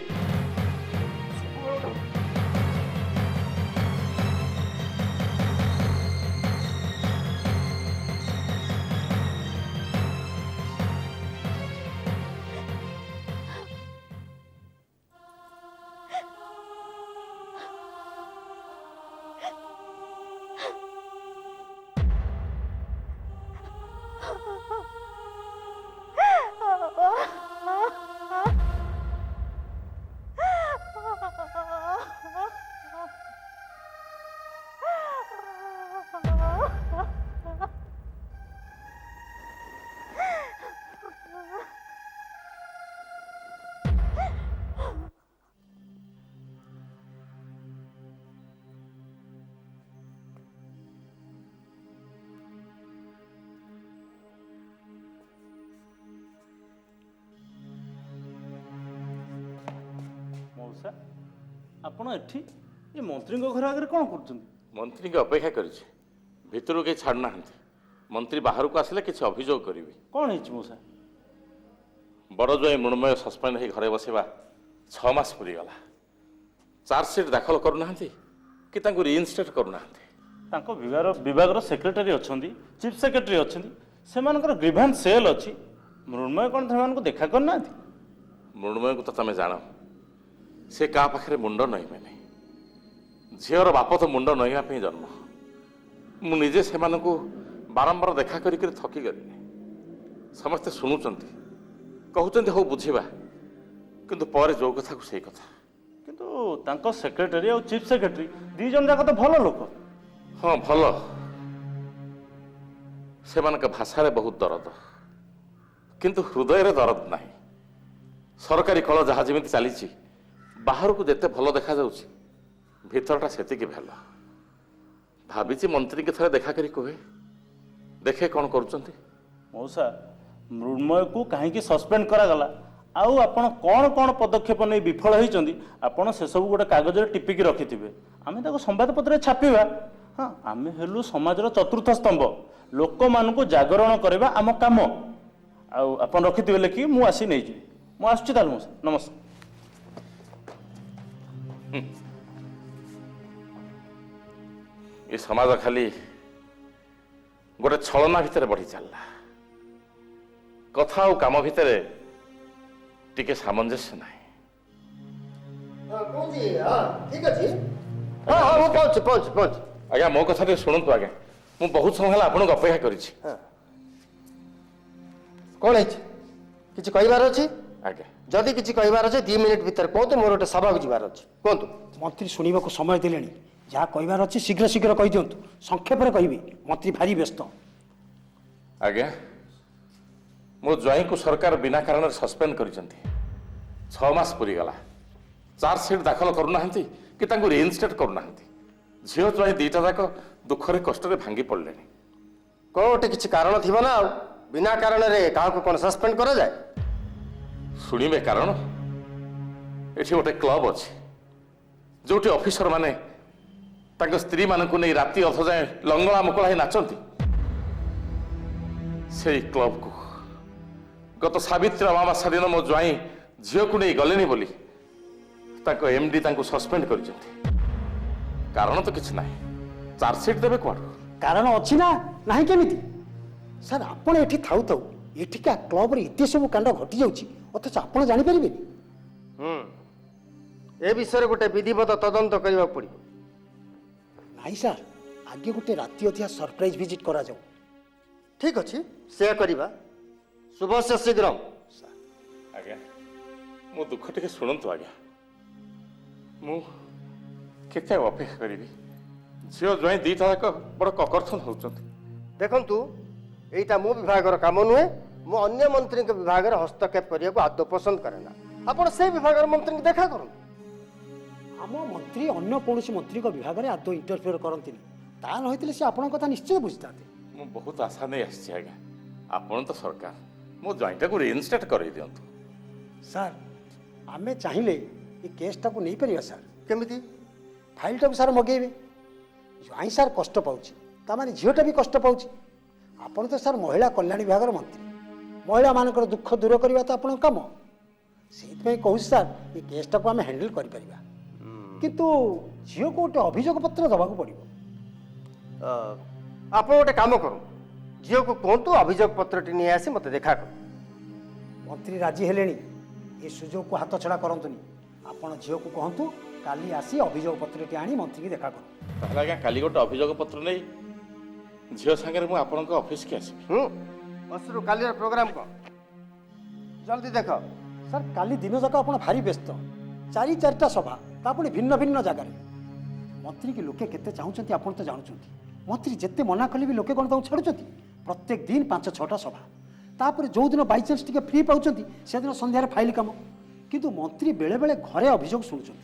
[SPEAKER 1] ମଉସା ଆପଣ ଏଠି ଏ ମନ୍ତ୍ରୀଙ୍କ ଘର ଆଗରେ କ'ଣ କରୁଛନ୍ତି?
[SPEAKER 4] ମନ୍ତ୍ରୀକି ଅପେକ୍ଷା କରିଛି, ଭିତରକୁ କେହି ଛାଡ଼ୁନାହାନ୍ତି। ମନ୍ତ୍ରୀ ବାହାରକୁ ଆସିଲେ କିଛି ଅଭିଯୋଗ କରିବି।
[SPEAKER 1] କ'ଣ ହେଇଛି ମଉସା?
[SPEAKER 4] ବଡ଼ ଜ୍ୱାଇଁ ମୃଣ୍ମୟ ସସ୍ପେଣ୍ଡ ହେଇ ଘରେ ବସିବା 6 ମାସ ପୁରିଗଲା। ଚାର୍ଜସିଟ୍ ଦାଖଲ କରୁନାହାନ୍ତି କି ତାଙ୍କୁ ରିଇନଷ୍ଟେଟ୍ କରୁନାହାନ୍ତି।
[SPEAKER 1] ତାଙ୍କ ବିଭାଗର ସେକ୍ରେଟାରୀ ଅଛନ୍ତି, ଚିଫ୍ ସେକ୍ରେଟାରୀ ଅଛନ୍ତି, ସେମାନଙ୍କର ଗ୍ରିଭାନ୍ସ ସେଲ୍ ଅଛି। ମୃଣ୍ମୟ କ'ଣ ସେମାନଙ୍କୁ ଦେଖା କରିନାହାନ୍ତି?
[SPEAKER 4] ମୃଣ୍ମୟକୁ ତ ତମେ ଜାଣ, ସେ କାହା ପାଖରେ ମୁଣ୍ଡ ନଇଁବେନି। ଝିଅର ବାପ ତ ମୁଣ୍ଡ ନଇଁବା ପାଇଁ ଜନ୍ମ। ମୁଁ ନିଜେ ସେମାନଙ୍କୁ ବାରମ୍ବାର ଦେଖା କରିକରି ଥକିଗଲିଣି। ସମସ୍ତେ ଶୁଣୁଛନ୍ତି, କହୁଛନ୍ତି ହଉ ବୁଝିବା, କିନ୍ତୁ ପରେ ଯୋଉ କଥାକୁ ସେଇ କଥା।
[SPEAKER 1] କିନ୍ତୁ ତାଙ୍କ ସେକ୍ରେଟାରୀ ଆଉ ଚିଫ୍ ସେକ୍ରେଟାରୀ 2 ଜଣ ଯାକ ତ ଭଲ ଲୋକ।
[SPEAKER 4] ହଁ ଭଲ, ସେମାନଙ୍କ ଭାଷାରେ ବହୁତ ଦରଦ, କିନ୍ତୁ ହୃଦୟରେ ଦରଦ ନାହିଁ। ସରକାରୀ କଳ ଯାହା ଯେମିତି ଚାଲିଛି, ବାହାରକୁ ଯେତେ ଭଲ ଦେଖାଯାଉଛି ଭିତରଟା ସେତିକି ଭଲ। ଭାବିଛି ମନ୍ତ୍ରୀକି ଥରେ ଦେଖା କରି କୁହେ, ଦେଖେ କ'ଣ କରୁଛନ୍ତି।
[SPEAKER 1] ମଉସା, ମୃଣ୍ମୟକୁ କାହିଁକି ସସ୍ପେଣ୍ଡ କରାଗଲା ଆଉ ଆପଣ କ'ଣ କ'ଣ ପଦକ୍ଷେପ ନେଇ ବିଫଳ ହେଇଛନ୍ତି, ଆପଣ ସେସବୁ ଗୋଟେ କାଗଜରେ ଟିପିକି ରଖିଥିବେ। ଆମେ ତାକୁ ସମ୍ବାଦପତ୍ରରେ ଛାପିବା। ହଁ, ଆମେ ହେଲୁ ସମାଜର ଚତୁର୍ଥ ସ୍ତମ୍ଭ। ଲୋକମାନଙ୍କୁ ଜାଗରଣ କରିବା ଆମ କାମ। ଆଉ ଆପଣ ରଖିଥିବେ ଲେଖିକି, ମୁଁ ଆସି ନେଇଯିବି। ମୁଁ ଆସୁଛି ତାହେଲେ ମଉସା, ନମସ୍କାର।
[SPEAKER 4] ଏ ସମାଜ ଖାଲି ଗୋଟେ ଛଳନା ଭିତରେ ବଢି ଚାଲିଲା। କଥା ଆଉ କାମ ଭିତରେ ଟିକେ ସାମଞ୍ଜସ୍ୟ ନାହିଁ।
[SPEAKER 9] ଠିକ ଅଛି, ହଁ ହଁ ମୁଁ ପହଞ୍ଚୁ।
[SPEAKER 4] ଆଜ୍ଞା ମୋ କଥା ଟିକେ ଶୁଣନ୍ତୁ ଆଜ୍ଞା, ମୁଁ ବହୁତ ସମୟ ହେଲା ଆପଣଙ୍କୁ ଅପେକ୍ଷା କରିଛି।
[SPEAKER 9] କ'ଣ ହେଇଛି? କିଛି କହିବାର ଅଛି?
[SPEAKER 4] ଆଜ୍ଞା
[SPEAKER 9] ଯଦି କିଛି କହିବାର ଅଛି 2 ମିନିଟ୍ ଭିତରେ କୁହନ୍ତୁ, ମୋର ଗୋଟେ ସଭାକୁ ଯିବାର ଅଛି। କୁହନ୍ତୁ।
[SPEAKER 8] ମନ୍ତ୍ରୀ ଶୁଣିବାକୁ ସମୟ ଦେଲେଣି, ଯାହା କହିବାର ଅଛି ଶୀଘ୍ର ଶୀଘ୍ର କହିଦିଅନ୍ତୁ। ସଂକ୍ଷେପରେ କହିବି, ମନ୍ତ୍ରୀ ଭାରି ବ୍ୟସ୍ତ।
[SPEAKER 4] ଆଜ୍ଞା, ମୋ ଜ୍ୱାଇଁକୁ ସରକାର ବିନା କାରଣରେ ସସ୍ପେଣ୍ଡ କରିଛନ୍ତି। 6 ମାସ ପୁରିଗଲା। ଚାର୍ଜସିଟ୍ ଦାଖଲ କରୁନାହାନ୍ତି କି ତାଙ୍କୁ ରିଇନଷ୍ଟେଟ୍ କରୁନାହାନ୍ତି। ଝିଅ ଜ୍ୱାଇଁ 2ଟା ଯାକ ଦୁଃଖରେ କଷ୍ଟରେ ଭାଙ୍ଗି ପଡ଼ିଲେଣି।
[SPEAKER 9] କ'ଣ ଗୋଟେ କିଛି କାରଣ ଥିବ ନା, ଆଉ ବିନା କାରଣରେ କାହାକୁ କ'ଣ ସସ୍ପେଣ୍ଡ କରାଯାଏ?
[SPEAKER 4] ଶୁଣିବେ କାରଣ? ଏଠି ଗୋଟେ କ୍ଲବ ଅଛି, ଯୋଉଠି ଅଫିସର ମାନେ ତାଙ୍କ ସ୍ତ୍ରୀମାନଙ୍କୁ ନେଇ ରାତି ଅଧ ଯାଏଁ ଲଙ୍ଗଳା ମୁକଳା ହେଇ ନାଚନ୍ତି। ସେଇ କ୍ଲବକୁ ଗତ ସାବିତ୍ରୀ ଅମାବାସ୍ୟା ଦିନ ମୋ ଜ୍ୱାଇଁ ଝିଅକୁ ନେଇ ଗଲେନି ବୋଲି ତାଙ୍କ MD ତାଙ୍କୁ ସସ୍ପେଣ୍ଡ କରିଛନ୍ତି। କାରଣ ତ କିଛି ନାହିଁ, ଚାର୍ଜସିଟ୍ ଦେବେ କୁଆଡ଼ୁ?
[SPEAKER 8] କାରଣ ଅଛି ନା ନାହିଁ କେମିତି? ସାର୍, ଆପଣ ଏଠି ଥାଉ ଥାଉ ଏଠିକା କ୍ଲବରେ ଏତେ ସବୁ କାଣ୍ଡ ଘଟି ଯାଉଛି, ଅଥଚ ଆପଣ ଜାଣିପାରିବେନି।
[SPEAKER 9] ଏ ବିଷୟରେ ଗୋଟେ ବିଧିବଦ୍ଧ ତଦନ୍ତ କରିବାକୁ ପଡ଼ିବ।
[SPEAKER 8] ନାଇଁ ସାର୍, ଆଗେ ଗୋଟେ ରାତି ଅଧିଆ ସରପ୍ରାଇଜ ଭିଜିଟ୍ କରାଯାଉ।
[SPEAKER 9] ଠିକ ଅଛି, ସେୟା କରିବା। ଶୁଭସ୍ୟ ଶୀଘ୍ର।
[SPEAKER 4] ଆଜ୍ଞା, ମୋ ଦୁଃଖ ଟିକେ ଶୁଣନ୍ତୁ ଆଜ୍ଞା। ମୁଁ କେତେ ଆଉ ଅପେକ୍ଷା କରିବି? ଝିଅ ଜ୍ୱାଇଁ 2ଟା ଯାକ ବଡ଼ କକର୍ଥନ ହେଉଛନ୍ତି।
[SPEAKER 9] ଦେଖନ୍ତୁ, ଏଇଟା ମୋ ବିଭାଗର କାମ ନୁହେଁ। ମୁଁ ଅନ୍ୟ ମନ୍ତ୍ରୀଙ୍କ ବିଭାଗରେ ହସ୍ତକ୍ଷେପ କରିବାକୁ ଆଦୌ ପସନ୍ଦ କରେ ନା। ଆପଣ ସେଇ ବିଭାଗର ମନ୍ତ୍ରୀଙ୍କୁ ଦେଖା କରନ୍ତୁ।
[SPEAKER 8] ଆମ ମନ୍ତ୍ରୀ ଅନ୍ୟ କୌଣସି ମନ୍ତ୍ରୀଙ୍କ ବିଭାଗରେ ଆଦୌ ଇଣ୍ଟରଫିୟର କରନ୍ତିନି। ତା ନ ହେଇଥିଲେ ସେ ଆପଣଙ୍କ କଥା ନିଶ୍ଚୟ ବୁଝିଥାନ୍ତେ।
[SPEAKER 4] ମୁଁ ବହୁତ ଆଶା ନେଇ ଆସିଛି ଆଜ୍ଞା। ଆପଣ ତ ସରକାର, ମୋ ଜ୍ୱାଇଁଟାକୁ ରିଇନଷ୍ଟେଟ୍ କରେଇ ଦିଅନ୍ତୁ।
[SPEAKER 8] ସାର୍, ଆମେ ଚାହିଁଲେ ଏ କେସ୍ଟାକୁ ନେଇପାରିବା ସାର୍।
[SPEAKER 9] କେମିତି?
[SPEAKER 10] फाइलटा सार मगेबे ज्वाई सार कष्ट पाउछि तामाने झीटा भी कष्ट पाउछि आपण तो सार महिला कल्याण विभाग मंत्री महिला मानकर दुख दूर करवा तो आपण काम से कहूँ सार ये केसटा को आम हैंडल कर किंतु झील को गोटे अभियोग पत्र दबा पड़ो
[SPEAKER 9] आप गोटे काम करूँ झील को कहतु अभियोग पत्रटी नहीं आसी मत देखा कर
[SPEAKER 10] मंत्री राजी हेले ये सुजोग को हाथ छड़ा करतुनि आपण झील को कहतु काली आसी अभियोग पत्रटी आनी मंत्री की देखा कर
[SPEAKER 4] ताहले आज्ञा काली गोटे अभियोग पत्र नहीं झील सांगे मु आपनक ऑफिस के आसी
[SPEAKER 9] असरु काली प्रोग्राम को जल्दी देख
[SPEAKER 10] सर काली दिन जाक आप भारी व्यस्त चारि चारिटा सभा तापुणी भिन्न भिन्न जगार मंत्री की लोके केते चाहूँगी आप तो जानते मंत्री जिते मना कले भी लोके कौन तक छाड़ुं प्रत्येक दिन 5-6टा सभा तापर जो दिन बाई चान्स टे फ्री पाँच से दिन संध्यार फाइल कम किंतु मंत्री बेले बेले घरे अभियोग शुणुं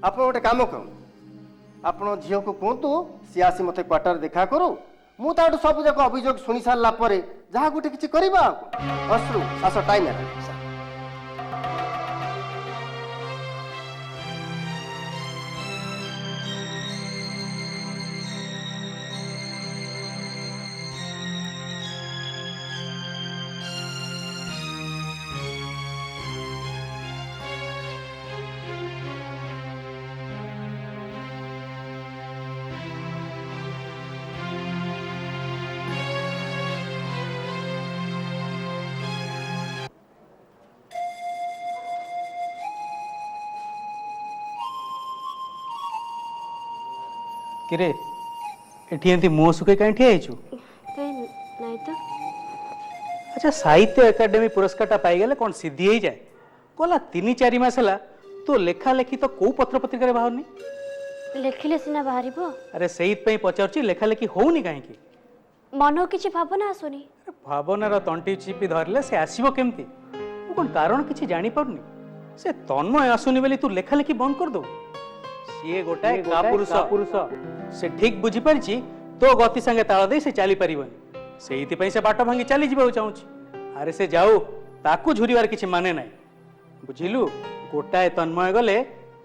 [SPEAKER 9] आप गोटे काम करूँ आपण झील को कहतु सी आसी मत क्वार्टर देखा करू मु ताठू सब जाक अभियोग शुणी सारा पर जहाँ गोटे किसी करवा असरु आस टाइम है
[SPEAKER 11] किरे एठी एंती मुंह सुखे कहीं ठिया हेचु
[SPEAKER 3] नहीं तो
[SPEAKER 11] अच्छा साहित्य एकेडमी पुरस्कार पाई गले कौन सिद्धि हो जाए कहला 3-4 मास है तो लेखा लेखी तो कौ पत्र पत्रिका बाहरनी
[SPEAKER 3] लेखिले सिना बाहर
[SPEAKER 11] अरे से पचार लेखा लेखी होनी कहीं
[SPEAKER 3] मन किसी भावना आसुनी
[SPEAKER 11] भावनार तंटी चिपी धरले से आसो केमती कौन कारण किसी जानी पारनी से तन्मय आसुनी बोली तू लेखा लेखी बंद कर दो सी गोटाए कापुरुष से ठीक बुझी पारिछि तो गति संगे ताल दे से चली परिबनी सेइति पई से बाट भांगी चली जीवा चाहूछि अरे से जाऊ ताकू झुरिवार किछि माने नाही बुझिलु गोटाए तन्मय गले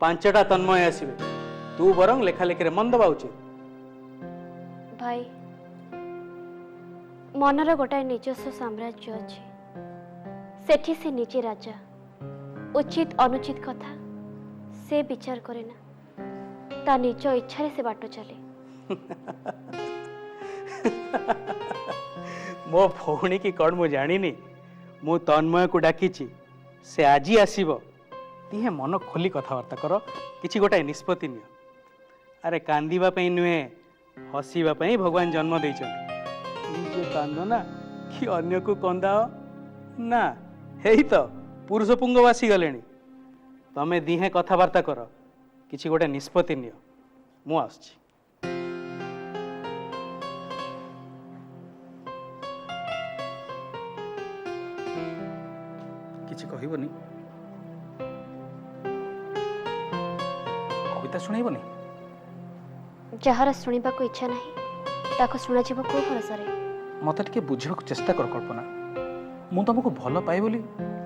[SPEAKER 11] 5टा तन्मय आसीबे तू बरंग लेखा लेखिरे मन दबा उचित
[SPEAKER 3] भाई मनर गोटाए निजस्व साम्राज्य अछि सेठी से निजे राजा उचित अनुचित कथा से विचार करे ना ता निज इच्छा से बाट चले
[SPEAKER 11] मो भौणी की कौन मु जानी मु तन्मय को डाकी से आज आसब दिहे मन खोली कथबार्ता कर किसी गोटाए निष्पत्ति नि अरे कांदीबा पई नुहे हसीबा पई भगवान जन्म देइछन कांदना कि अन्य को कंदाओ ना हेई तो पुरुष पुंगवासी गलेनी तमे दिहे कथबार्ता कर किसी गोटे निष्पत्ति नियो मु आछि किसी कहबनी कविता सुनाइबनी
[SPEAKER 3] जहार सुनिबा को इच्छा नहीं ताको सुना जीव को भरोसा रे
[SPEAKER 11] मत टिके बुझिबा को चेष्टा कर कल्पना मु तुमको भल पाए बोली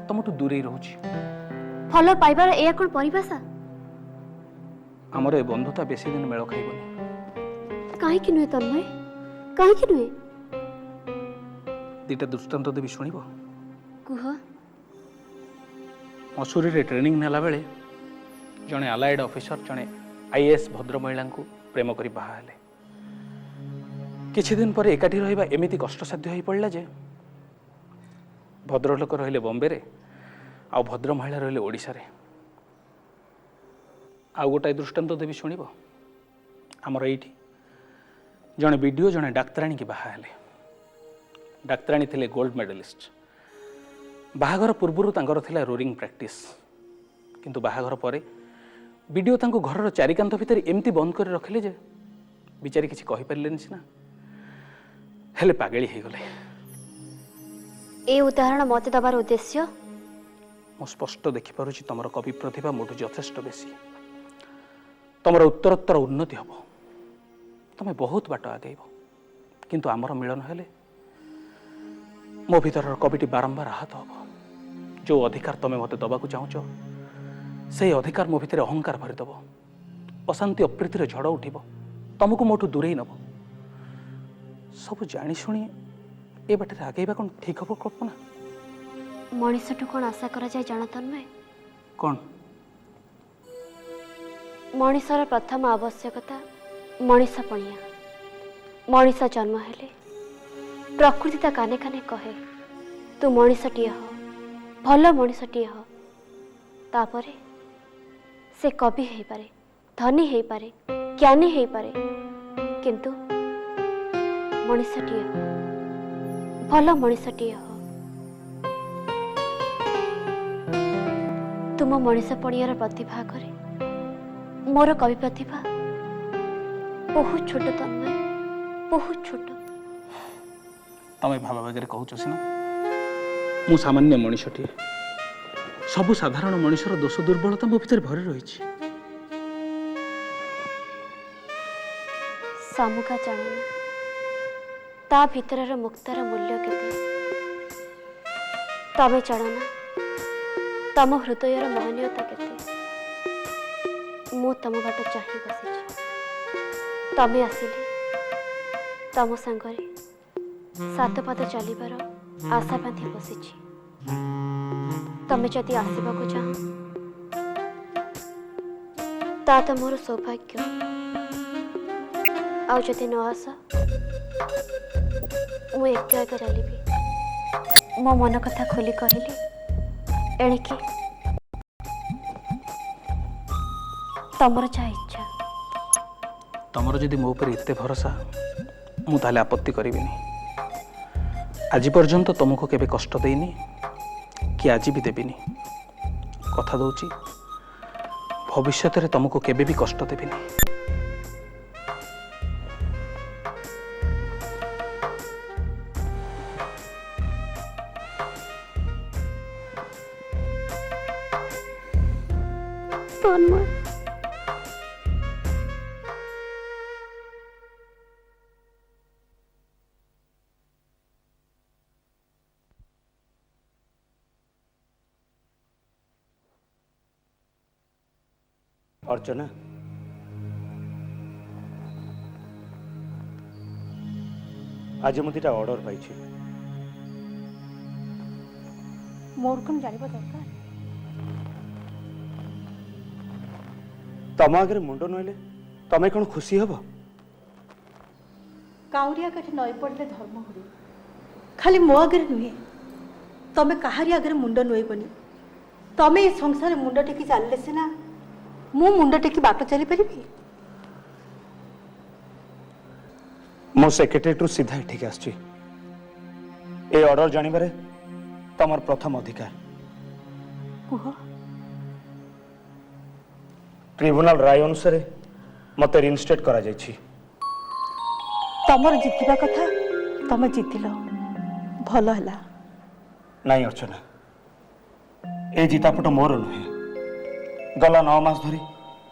[SPEAKER 11] तुमठू दूरे रहूची
[SPEAKER 3] फल पाइबार ए कोन परिभाषा
[SPEAKER 11] हमर ए बंधुता बेसी दिन मेल खाइबनी
[SPEAKER 3] काहे कि नुहे तन्मय काहे कि नुहे
[SPEAKER 11] दीटा दृष्टांत देवी शुणिबो
[SPEAKER 3] कुह
[SPEAKER 11] मसूरी रे ट्रेनिंग नेला बेले जने अलाइड ऑफिसर जने आईएएस भद्र महिला को प्रेम करी बाहा हेले किछि दिन पर एकाठी रहिबा एमिति कष्टसाध्य होई पड़ला जे भद्र लोक रहिले बॉम्बे रे आ भद्र महिला रहिले ओडिसा रे आ गोटाए दृष्टांत देवी शुणिबो हमर एठी जने वीडियो जने डाक्तराणी की बाहा हेले डाक्तराणी थिले गोल्ड मेडलिस्ट बाहाघर पूर्व तांकर थिला रोरिंग प्रैक्टिस किंतु बाहाघर परे वीडियो तांको घर चारिकांत भितर एमती बंद कर रखिले जे बिचारी किसी कहि परलेनी सिना हेले पागली हे गले
[SPEAKER 3] ए उदाहरण मते दबार उद्देश्य
[SPEAKER 11] मो स्पष्ट देखि पारुछि तमर कवि प्रतिभा मोठु यथेष्ट बेसी तमर उत्तरोत्तर उन्नति हबो तमे बहुत बाट आगेइबो किंतु आमर मिलन हेले मो भीतर कविटी बारंबार आहत हबो जो अधिकार तमे मते दबाकू चाहूछ से अधिकार मो भीतर अहंकार भरी दबो अशांति अप्रीतिर झड़ उठिब तुमको मोठू दूरे नब सब जाशुणी ए बाटे आगेबा कौन ठीक हम कल्पना
[SPEAKER 3] मनीषठू कौन आशा करा जाए जान तन्मय
[SPEAKER 11] कौन
[SPEAKER 3] मनीषर प्रथम आवश्यकता मनीषपणिया मनीष जन्म हेले प्रकृति ता काने काने कहे तू मनीषटीए हो भल मनीषटीए हो तापरे से कवि हो पारे धनी हो पारे ज्ञानी हो पारे किंतु मनीषटीए हो भल मनीषटीए हो तुम मनीषपणियार प्रतिभा करे मोर कवि प्रतिभा बहुत छोट तन्मय बहुत छोट
[SPEAKER 11] तमें भाव आगे कहूच सीना मु सामान्य मनीषटीए सबु साधारण मनीषर दोष दुर्बलता मो भीतर भरी रही
[SPEAKER 3] सामुका जाने ता भीतर मुक्तार मूल्य केते तमें जाना तम हृदयर महनीयता केते मु तम बाट चाही बसी तमें आसिले तम सांगरे सात पाद चलिबार आशा बांधी बसी तमें जदि आसवा को चाह ता तो मोर सौभाग्य आउ जदि न आस मु एका एका चलिबी मो मन कथा खोली कहली एणिकी तमर जहाँ इच्छा
[SPEAKER 11] तमर जदि मो ऊपर एते भरोसा मु ताले आपत्ति करिबिनी आज पर्यंत तुमको केबे कष्ट देनी कि आज भी देविनी कथा दौची भविष्य में तुमको केबे भी कष्ट देविनी
[SPEAKER 8] अर्चना आज मु दुटा ऑर्डर पाई
[SPEAKER 7] मोर कौन जानिबा दरकार
[SPEAKER 8] तम आगे मुंड नईले तमें कौन खुशी हब
[SPEAKER 7] काउरिया काठी नई पड़ले धर्म हुए खाली मो आगे नुहे तमे कहारी आगे मुंड नुएबनी तमे ये संसार मुंड टेकी चलले सिना मु मुंड टेकी बाट चली पारि
[SPEAKER 8] मो सेक्रेटरीट सीधा एठिक आसी ए ऑर्डर जानिबारे तमर प्रथम अधिकार
[SPEAKER 7] कुह
[SPEAKER 8] ट्रिब्यूनल राय अनुसार मते रिइनस्टेट करा जायछि
[SPEAKER 7] तमर जितिबा कथा तमे जितिलो भलो हला
[SPEAKER 8] नहीं अर्चना ए जितापट मोर नुहे गला 9 मास धरी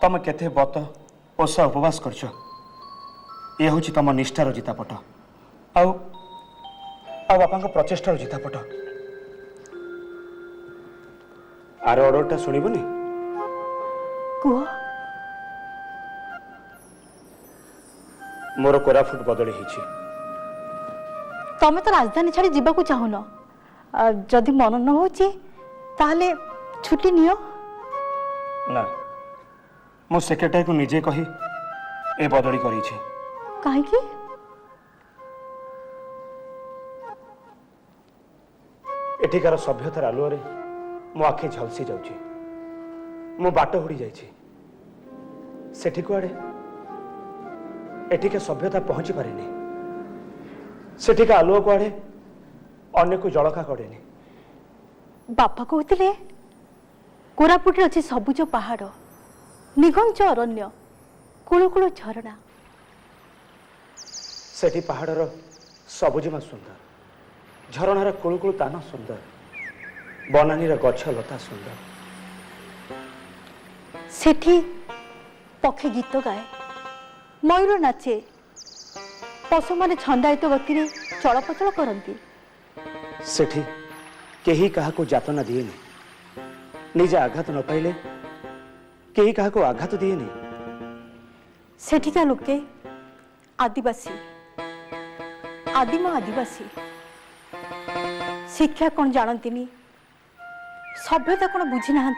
[SPEAKER 8] तमे केते बत ओषा उपवास करछ ये हूँ तुम निष्ठार जितापट आउ बापा प्रचेष्टार जितापट आर ऑर्डरटा शुणबनी
[SPEAKER 7] कुह
[SPEAKER 8] मोर कोराफुट बदली होइछि
[SPEAKER 7] तमे तो राजधानी छाड़ी जीवा चाहून जदि मन न होची ताहले छुट्टी नियो
[SPEAKER 8] ना मो सेक्रेटरी को निजे कही ए बदली करी
[SPEAKER 7] काहे की
[SPEAKER 8] एठिकार सभ्यतार आलुअरे मो आखि झलसी जाउछि मो बाट हुड़ी जाइछि सेठी कुआडे एठिका सभ्यता पहुंची पारेनी सेठिका आलुआ कुआडे अन्य को जलका करेनी
[SPEAKER 7] बापा कहते कोरापुट अच्छे सबुज पहाड़ निघंच अरण्य कूलकूल झरणा
[SPEAKER 8] सेठी पहाड़र सबुजिमा सुंदर झरणार कुलकुल तान सुंदर बनानीर गछ लता सुंदर
[SPEAKER 7] सेठी पक्षी गीत गाए मयूर नाचे पशु माने छंदायित गति चलप्रचल करती
[SPEAKER 8] सेठी केही काहाको जातना दिएनी निजे आघात न पाइले केही काहाको आघात दिएनी
[SPEAKER 7] सेठिका लोके आदिवासी आदिम आदिवासी शिक्षा कौन जानती सभ्यता कौन बुझी ना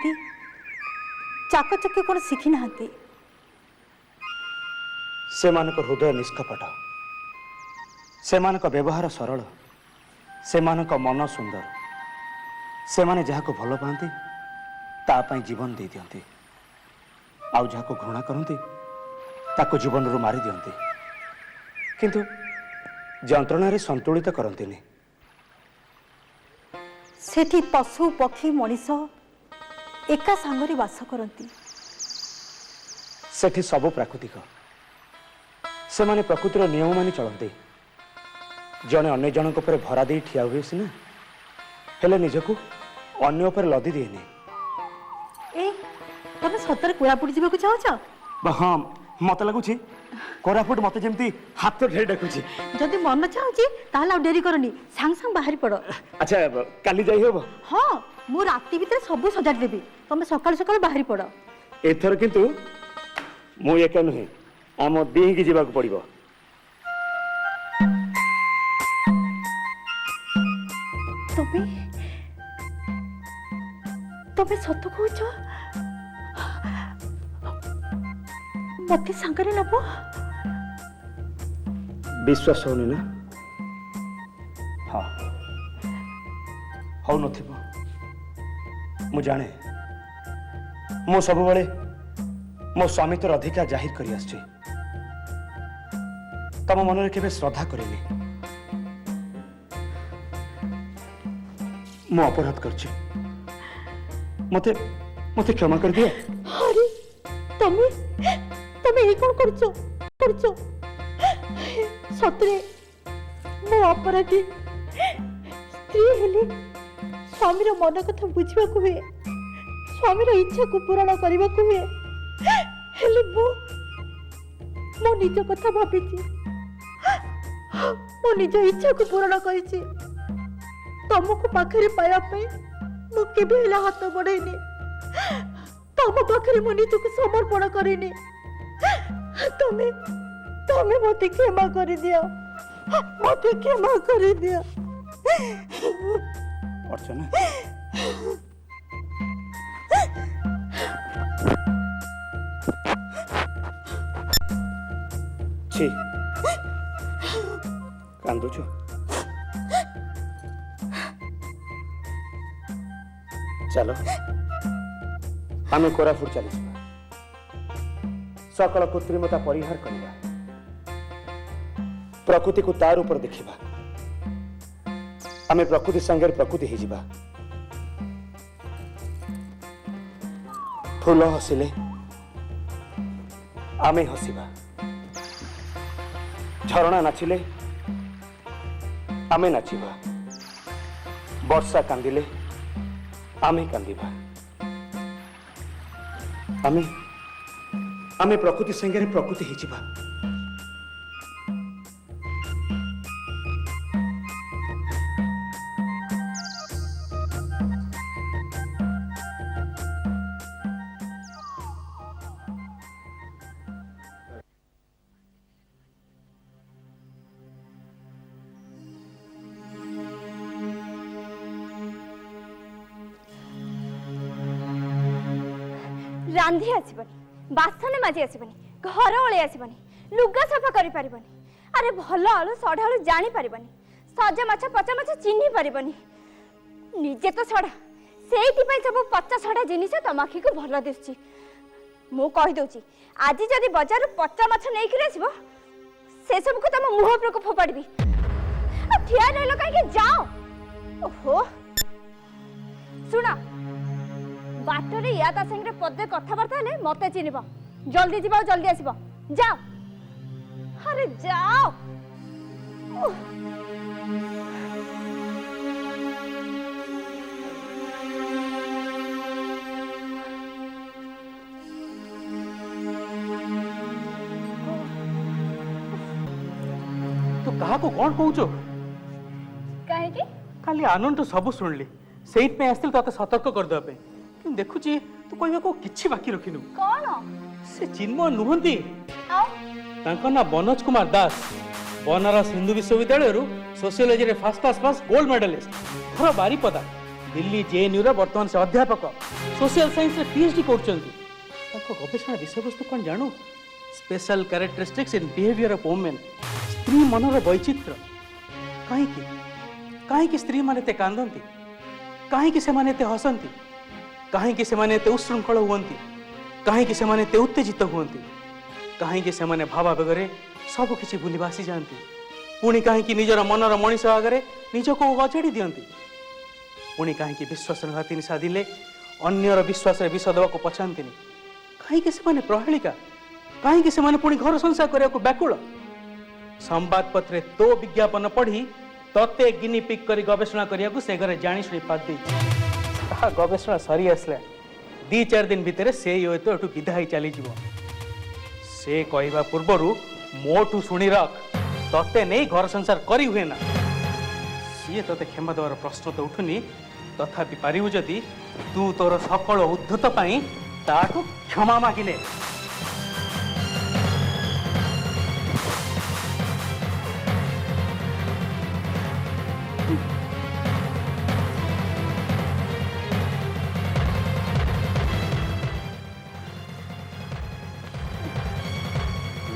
[SPEAKER 7] चाकचक्य कौन शिखी ना
[SPEAKER 8] सेमानक हृदय निष्कपट सेमानक व्यवहार सरल सेमानक मन सुंदर सेमाने जहाको भल पाती तापाई जीवन दे दियंती आउ जहाको घृणा करती ताको जीवन रू मारी दियंती किंतु जंत्रणा रे संतुलित करंतीनी
[SPEAKER 7] सेठी पशु पक्षी मनीष एका सांगरे वास करती
[SPEAKER 8] सेठी सब प्राकृतिक से माने प्रकृतिर नियम मानि चलते जड़े अन्य जन भरा दे ठिया हुए सीना हेले निजको अन्य उपर लदी दिएनि
[SPEAKER 7] ए तमे सतर कोरापुट जीवा को चाहछ
[SPEAKER 8] हाँ मत लगुच कोरापुट मत जमती हाथ ढेर डाकुची
[SPEAKER 7] जदि मन चाहछि ताहला डेरी करनी सांग सांग बाहरी पड़
[SPEAKER 8] अच्छा काली जाई हेबो
[SPEAKER 7] हाँ मु राति भीतर सब सजाड़ देबी तमे सकाळ सकाळ बाहरी पड़
[SPEAKER 8] एथर किंतु मु एका नुहे आम दी की जीवा पड़ो
[SPEAKER 7] तमे तमे सत कहछ मते सांगरे नब
[SPEAKER 8] विश्वास होनी ना हाँ हो नथिबो मु जाने मु सब बेले मो स्वामित्वर अधिकार जाहिर करी आछी तम मन में केबे श्रद्धा करेनी मु अपराध करछि मते मते क्षमा कर दिया
[SPEAKER 7] अरे तमे तमे ए कोन करछो करछो सतरे मो अपराधी स्त्री हेले स्वामीर मन कथा बुझिबा को हुए स्वामीर इच्छा को पूर्ण करबा को हुए हेले मो निज कथा भाबिछि मो निज इच्छा को पूर्ण करिछि तुमको पाखरे पाया पे मु केबे हेला हाथ बढ़ेनी तुम पाखरे मो निज को समर्पण करेनी तमे तमे मते क्षमा कर दियो मते क्षमा कर दियो
[SPEAKER 8] अर्चना छी कांदुछु चलो आम कोरापुट चली सकल कृत्रिमता परिहार करवा प्रकृति को तार ऊपर देखा आम प्रकृति संगे प्रकृति ही जीवा फूल हसिले आमे हसिबा झरणा नाचिले आमे नाचिबा वर्षा कांदिले आमे कांदिबा आमे आमे प्रकृति संगे प्रकृति ही जीवा
[SPEAKER 3] रांधी आसबनी बासन माजी आसबनी घर ओले आसबनी लुगा सफा करि परिबनी अरे भल आलु सढ़ा आलु जानी परिबनी सज माछ पचा माछ चिन्ही परिबनी निजे तो सड़ा सेति पई सब पचा सड़ा जिनिस तम आखि को भल दिसची मु कहि दउची आज जदी बाजार पचा माछ नै कि आसीबो से सब को तम मुह पर को फोपाड़बी आ ठिया रहलो काहे के जाओ ओहो सुना बाटरे या ता संगे पदे कथाबार्ता हेले मते चिनिबो जल्दी जीवा जल्दी आसीबो जाओ अरे जाओ
[SPEAKER 11] तू कहा को कौन कहूचो
[SPEAKER 3] काहे की
[SPEAKER 11] खाली आनंद तो सब शुणली सेठ पे आस्तिल तते सतर्क कर दे पे देखुची तू कहबाको किछि बाकी रखिनु
[SPEAKER 3] कौन
[SPEAKER 11] से चिन्मय नुहंती
[SPEAKER 3] आओ
[SPEAKER 11] तांको ना मनोज कुमार दास बनारस हिंदू विश्वविद्यालय सोशियोलॉजी रे first class pass gold medalist घर बारीपदा दिल्ली जेएनयू रे वर्तमान से अध्यापक सोशल साइंस रे पीएचडी करछंती तांको गवेषणा विषय वस्तु कोन जानो special characteristics in behaviour of women स्त्री मनर वैचित्र काहे स्त्री माने ते कांदंती काहे से माने ते हसंती काहे से माने ते उच्छृंखल हुवंती काहे से माने ते उत्तेजित हुवंती काहे से माने भावावेगरे सब किछि भूली बासी जानती पुणी काहे निजर मनर मनीष आगरे निजको अछाड़ी दियंती पुणी काहे विश्वासघाती निशा दिले अन्यर विश्वास रे विष देवाको पछांतीनी काहे से माने प्रहेलिका काहे से माने पुणी घर संसार करिया को व्याकुल संवाद पत्रे तो विज्ञापन पढ़ी तते गिनी पिक करी गवेषणा करिया को से घरे जानी सुनी पाद दी गवेषणा सरी आसला 2-4 दिन भितर से यो तो एठु विदाई चली जीवो से कहवा पूर्वरु मोठू शुणी रख तते नहीं घर संसार करी हुए ना सी तते क्षमा देवार प्रश्न तो उठुनी तथापि पारिबु जदि तू तोर सकल उद्धत पाई ताठु क्षमा मागिले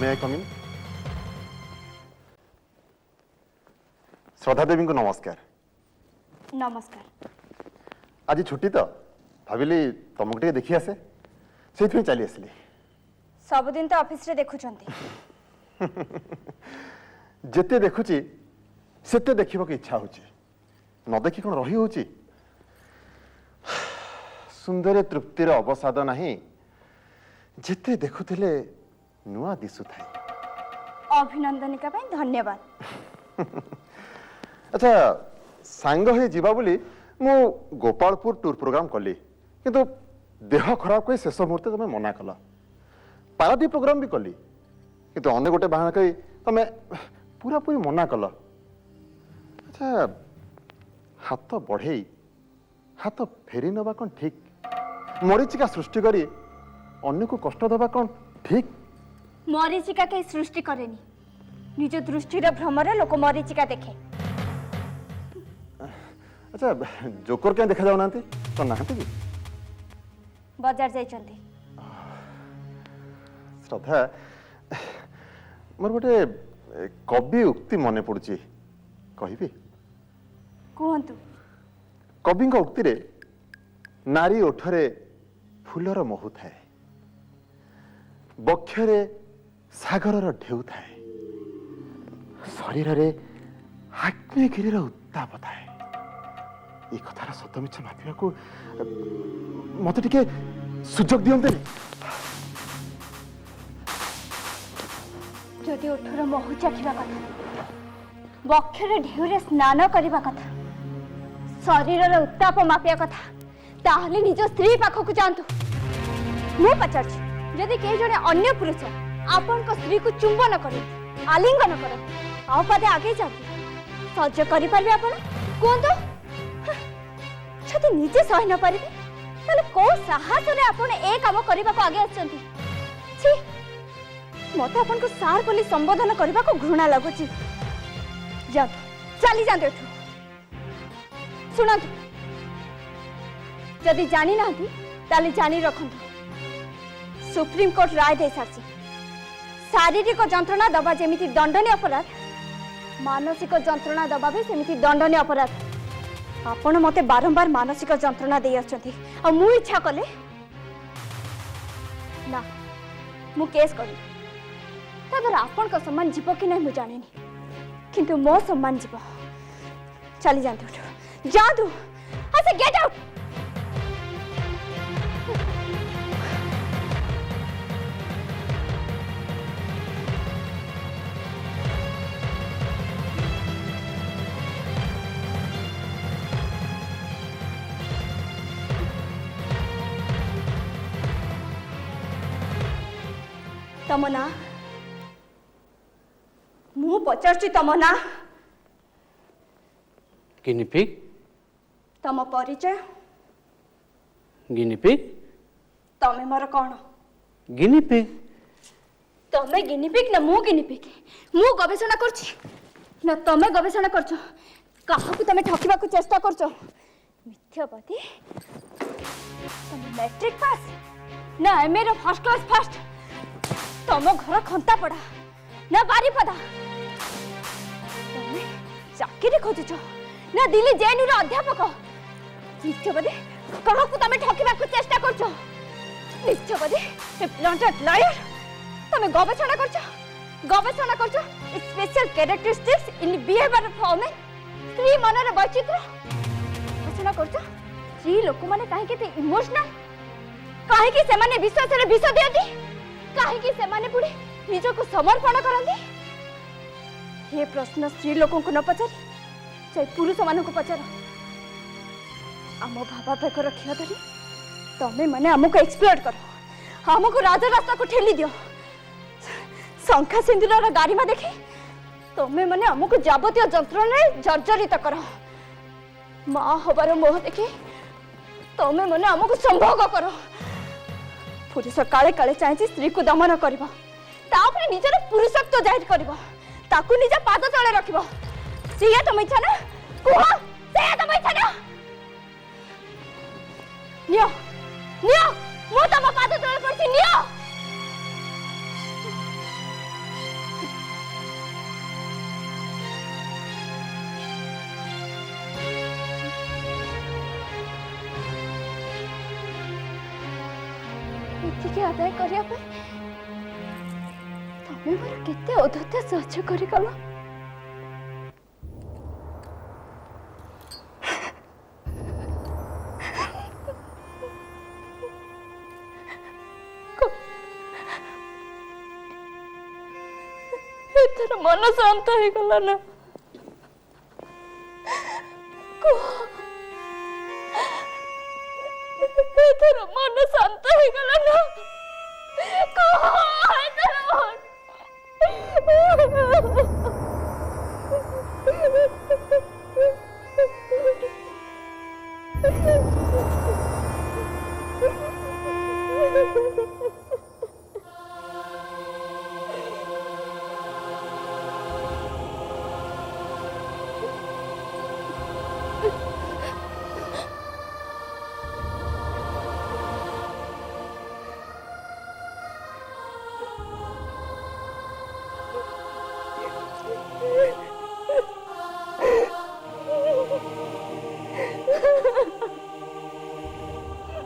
[SPEAKER 5] मे आई कम इन श्रद्धा देवी को नमस्कार
[SPEAKER 3] नमस्कार
[SPEAKER 5] आज छुट्टी तो भाविली तुमको टे देखी आसे से चली आसली
[SPEAKER 3] सबुदिन तो ऑफिस रे देखुचंती
[SPEAKER 5] जिते देखुची सेते देखिबा के इच्छा होची न देखि कोन रही होची सुंदर तृप्तिर अवसाद नहीं जिते देखुथिले नुआ दिसु थाई
[SPEAKER 3] अभिनंदनिका ପାଇଁ धन्यवाद
[SPEAKER 5] अच्छा सांग हे जीवा बोली मु गोपालपुर टूर प्रोग्राम कली किंतु देह खराब कही शेष मुहूर्ते तुम मना कल पारादी प्रोग्राम भी कली किंतु अन्य गोटे बाहना कही तुम पूरा पूरी मना कल अच्छा हाथ बढ़े हाथ फेरी नवा कौन ठीक मरीचिका सृष्टि करी अन्य को कष्ट दबा कौन ठीक
[SPEAKER 3] मरीचिका के सृष्टि करेनी निज दृष्टिर भ्रमरे लोक मरीचिका देखे
[SPEAKER 5] अच्छा जोकर क्या देखा जाऊना तो नहांती कि
[SPEAKER 3] बाजार जाइचंती
[SPEAKER 5] श्रद्धा मोर गोटे कवि उक्ति मने पड़ुची कहिबी
[SPEAKER 3] कहंतु
[SPEAKER 5] कवि उक्ति रे नारी ओठरे फूलर महु थाए बक्षरे सागरर ढेउ थाए शरीर रे आग्नेयगिरीर उत्ताप थाए ये कथार सत मिछ मापिया को मत टिके सुजोग दियंते
[SPEAKER 3] जदि ओठर महु चाखिबा कथा बक्षरे ढेउरे स्नान करिबा कथा शरीरर उत्ताप मापिया कथा ताहले निज स्त्री पाखकु जांतु मु पचारछि जदि के जने अन्य पुरुष आपन को स्त्री को चुंबन करे आलिंगन करे आ पदे आगे जाते सह्य करि परबे आपन कोन तो छते निजे सहि न परिबे तले को साहस रे आपन ए काम करबा को आगे आछंती छी मते आपन को सार बोली संबोधन करबा को घृणा लागुची जा चली जाते एठु सुनंतु जदि जानी नांती ताले जानी रखंतु सुप्रीम कोर्ट राय दे सारछि शारीरिक जंत्रणा दबा जेमिति दंडनीय अपराध मानसिक जंत्रणा दबा भी सेमिति दंडनीय अपराध आपण मते बारंबार मानसिक जंत्रणा दे आछंती आ मु इच्छा कले ना मु केस करी तदर आपण को सम्मान जीव कि नहीं मु जानिनी किंतु मो सम्मान जीव चली जांतु जांतु ऐसे गेट आउट तम ना मु पचारछि तम ना
[SPEAKER 2] गिनिपिग
[SPEAKER 3] तम परिचय
[SPEAKER 2] गिनिपिग
[SPEAKER 3] तमे मोर कौन
[SPEAKER 2] गिनी पिग
[SPEAKER 3] तमे गिनिपिक ना मु गिनिपिक मु गवेषणा करछि ना तमे गवेषणा करछो काहाकू तमे ठकिबा को चेष्टा करछो मिथ्यावादी तमे मैट्रिक पास ना MA row first class first तम घर खंता पड़ा ना बारीपदा तमे चाकरी खोजुछो ना दिल्ली जेएनयू रो अध्यापक मिथ्यावादी काहाकू तमे ठकिबा को चेष्टा करछो मिथ्यावादी ए प्लांटेड लायर तमे गवेषणा करछो special characteristics in behaviour of women स्त्री मनर वैचित्र्य गवेषणा करछो स्त्री लोक माने काहे के इमोशनल काहे कि से माने विश्वास रे विष दियती काहे कि से माने पुडी निज को समर्पण करंती ये प्रश्न स्त्री लोक को न पचारी चाहे पुरुष मान को पचार आम भावा पेकर क्षय धरी तमे माने हमको एक्सप्लोर करो हमको राजा रास्ता को ठेली दियो शंखा सिंदूर गारिमा देखी तमे माने हमको जाबतीय जंत्रणा जर्जरित करो माँ हबार मोह देखी तमे माने हमको संभोग करो पुरुष काले काले चाहे स्त्री को दमन करिवो तापरे निजर पुरुषत्व जाहिर करिवो ताकू निज पाद तळे रखिवो सिया तम इच्छा ना कुह सिया तम इच्छा ना नियो नियो मु तम पाद तळे पड़छि नियो के आदाय करिया पे तमे मोर केते औद्धत्य सहज करि गलो एथर मन शांत हो गला ना एथर मन शांत हो गला ना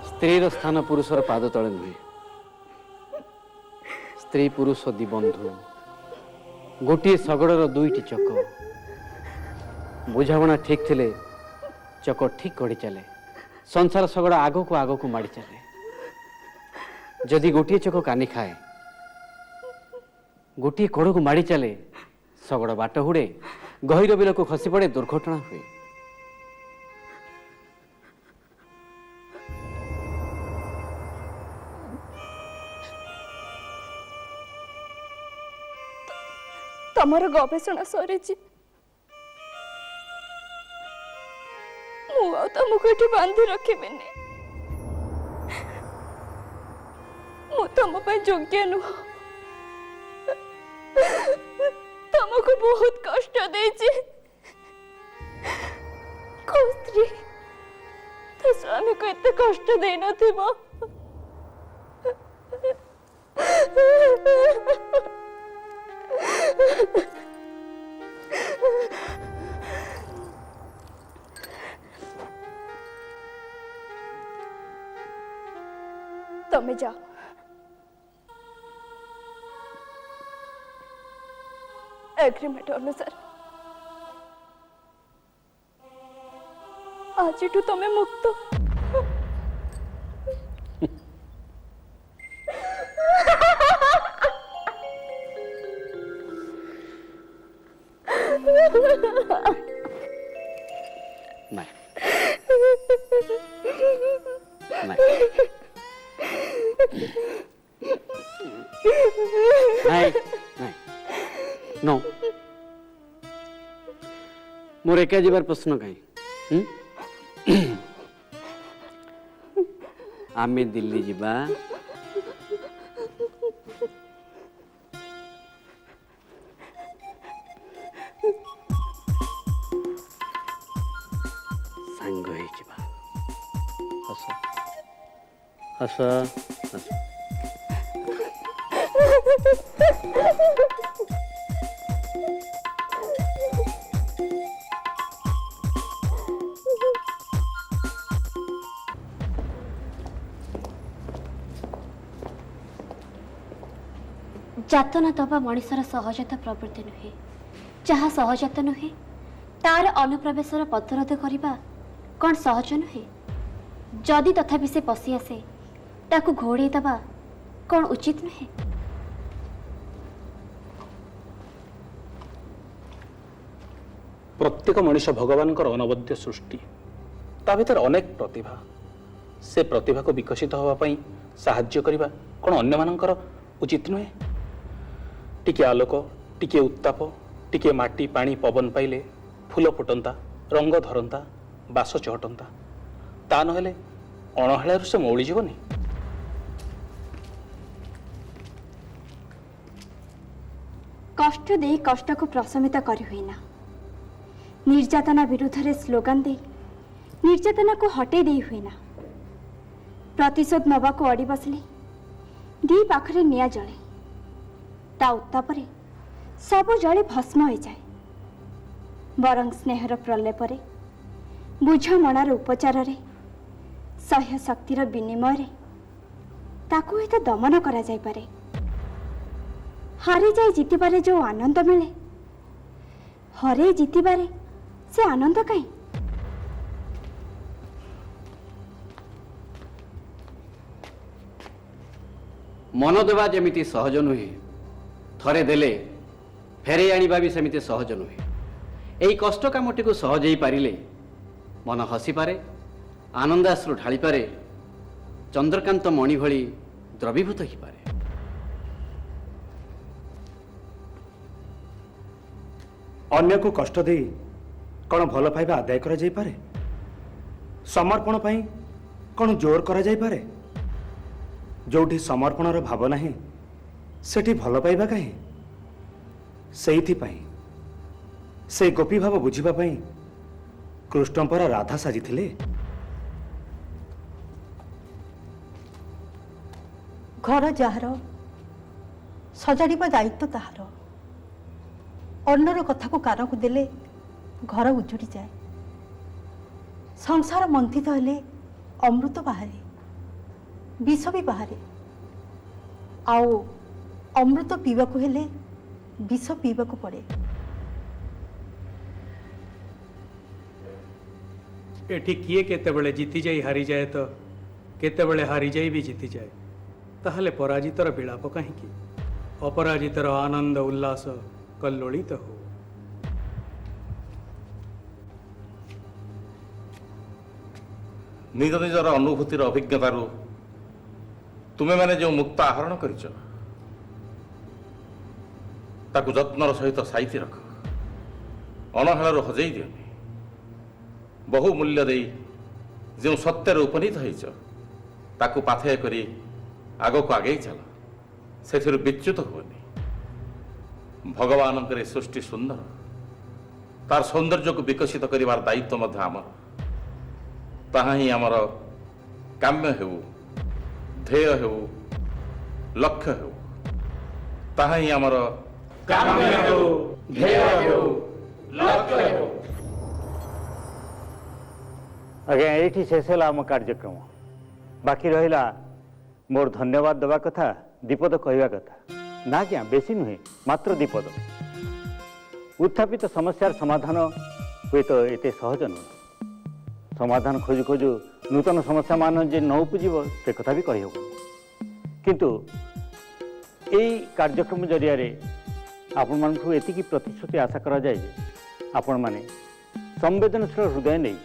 [SPEAKER 2] स्त्री स्थान पुरुषर पाद तले नुहे स्त्री पुरुष दी बंधु गोटे शगड़र दुईटी चक बुझाणा ठीक थिले चक ठीक गढ़ी चले संसार शगड़ आग को माड़ी चले जदि गोटे चक कानी खाए गोटे कड़ को माड़ी चले शगड़ बाट हुड़े गहिर बिल को खसी पड़े दुर्घटना हुए
[SPEAKER 3] तमर गवेषणा सरी तुमको ये बांधि रखी तुम योग्य नुह तुमको बहुत कष्ट देची स्त्री तो स्वामी को इतने कष्ट दे न तमे जाओ एग्रीमेंट अनुसार आज तमे मुक्त
[SPEAKER 2] नहीं नहीं नहीं नो मोर एका जीवार प्रश्न कहीं आमे दिल्ली जिबा सांग होई जिबा हस हस हस
[SPEAKER 3] जातना दबा मनिषर सहजत प्रवृत्ति नुहे जहाँ सहजत नुहे तार अनुप्रवेशर प्रतिरोध करने कौन सहज नुहे जदि तथापि से पशि आसे ताकू घोड़े दबा कौन उचित नुहे
[SPEAKER 11] प्रत्येक मनुष्य भगवान अनवद्य सृष्टि ता भीतर अनेक प्रतिभा से प्रतिभा को विकसित होगापाई साहाय्य करने कौन अन्य मानकर उचित नुहे टिके आलोक टिके उत्ताप टिके माटी पानी पवन पाइले फूल फुटंता रंग धरंता बास चहटंता ता नहेले अणहाळारू से मौली जीवनी
[SPEAKER 3] कष्ट दे कष्ट को प्रशमित करि हुइना निर्यातना विरुद्ध रे स्लोगान दे निर्यातना को हटे दे हुइना प्रतिशोध नवा को अड़ी बसले दी पाखरे निया जले ता उत्तापरे सब जले भस्म हो जाए बरं स्नेहर प्रलेपरे बुझमणार उपचार रे सह्य शक्तिर विनिमय रे ताकू ही तो दमन करा जाय पारे हारे जाए जीतिबारे जो आनंद मिले हरे जीतिबारे से आनंद कहीं
[SPEAKER 2] मन देवा जेमिति सहज नुहे थरे देले फेरे आनिबा भी सेमिति सहज नुहे एई कष्ट कामटी को सहज ही पारिले मन हसी पारे आनंदाश्रु ढाली पारे चंद्रकांत मणि भली द्रवीभूत ही पारे
[SPEAKER 8] अन्य को कष्ट दे कौन भल पाइबा आदाय करा जाई पारे समर्पण पाई कौन जोर करा जाई पारे जोठी समर्पणर भाव नाही सेठी भल पाइबा काहे सेइथि पाई से गोपी भाव बुझिबा पाई कृष्ण पर राधा साजिथिले
[SPEAKER 7] घर जार सजाड़िबा दायित्व ताहार अन्नर कथा को कान को देले घर उजुड़ी जाए संसार मंथित हेले अमृत बाहरे विष भी बाहरे आओ अमृत पीवा को हेले विष पीवा को पड़े
[SPEAKER 11] एठी किए केतेबेले जीति जाई हारी जाए तो केतेबेले हारी जाई भी जीति जाए ताहले पराजितर विलाप काहींकी अपराजितर आनंद उल्लास कल्लोलित हो
[SPEAKER 4] निज निजर अनुभूतिर अभिज्ञतारू तुमे माने जो मुक्त आहरण करिଛ ताकू जत्नर सहित साइति रख अनहेलारू हजेई दियोनी बहु मूल्य दे जो सत्यर उपनीत होइछ ताकू पाथेय करी आग को आगे चल से विच्युत हुए भगवान सृष्टि सुंदर तार सौंदर्य को विकसित करिवार दायित्व मध्य आमर ताहा ही आमर काम्य हेउ ध्येय हेउ लक्ष्य हेउ ताहा ही आमर काम्य हेउ ध्येय हेउ लक्ष्य हेउ।
[SPEAKER 8] आज्ञा ये शेष है आम कार्यक्रम बाकी रहा मोर धन्यवाद देवा कथा दीपद कहवा कथा ना क्या बेसी नुहे मात्र दीपद उत्थापित समस्यार समाधान हुए तो एते सहज नुह समाधान खोजु खोजु नूतन समस्या मान जे न उपजीव से कथा भी कही किंतु यही कार्यक्रम जरिया आपण मानू एतिकी प्रतिश्रुति आशा करा जाए जे आपण माने संवेदनशील हृदय नहीं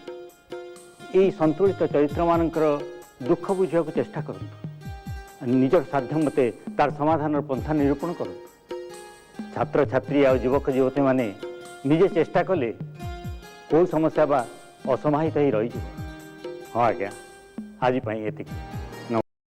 [SPEAKER 8] यही संतुलित चरित्र मानकर दुख बुझा चेष्टा करूँ निजर साध्य मते तार समाधान पंथा निरूपण करूँ छात्र छात्री आ युवक युवती माने निजे चेष्टा कले कौ समस्या बा असमाहित ही रही हाँ आज्ञा आज एतिकी।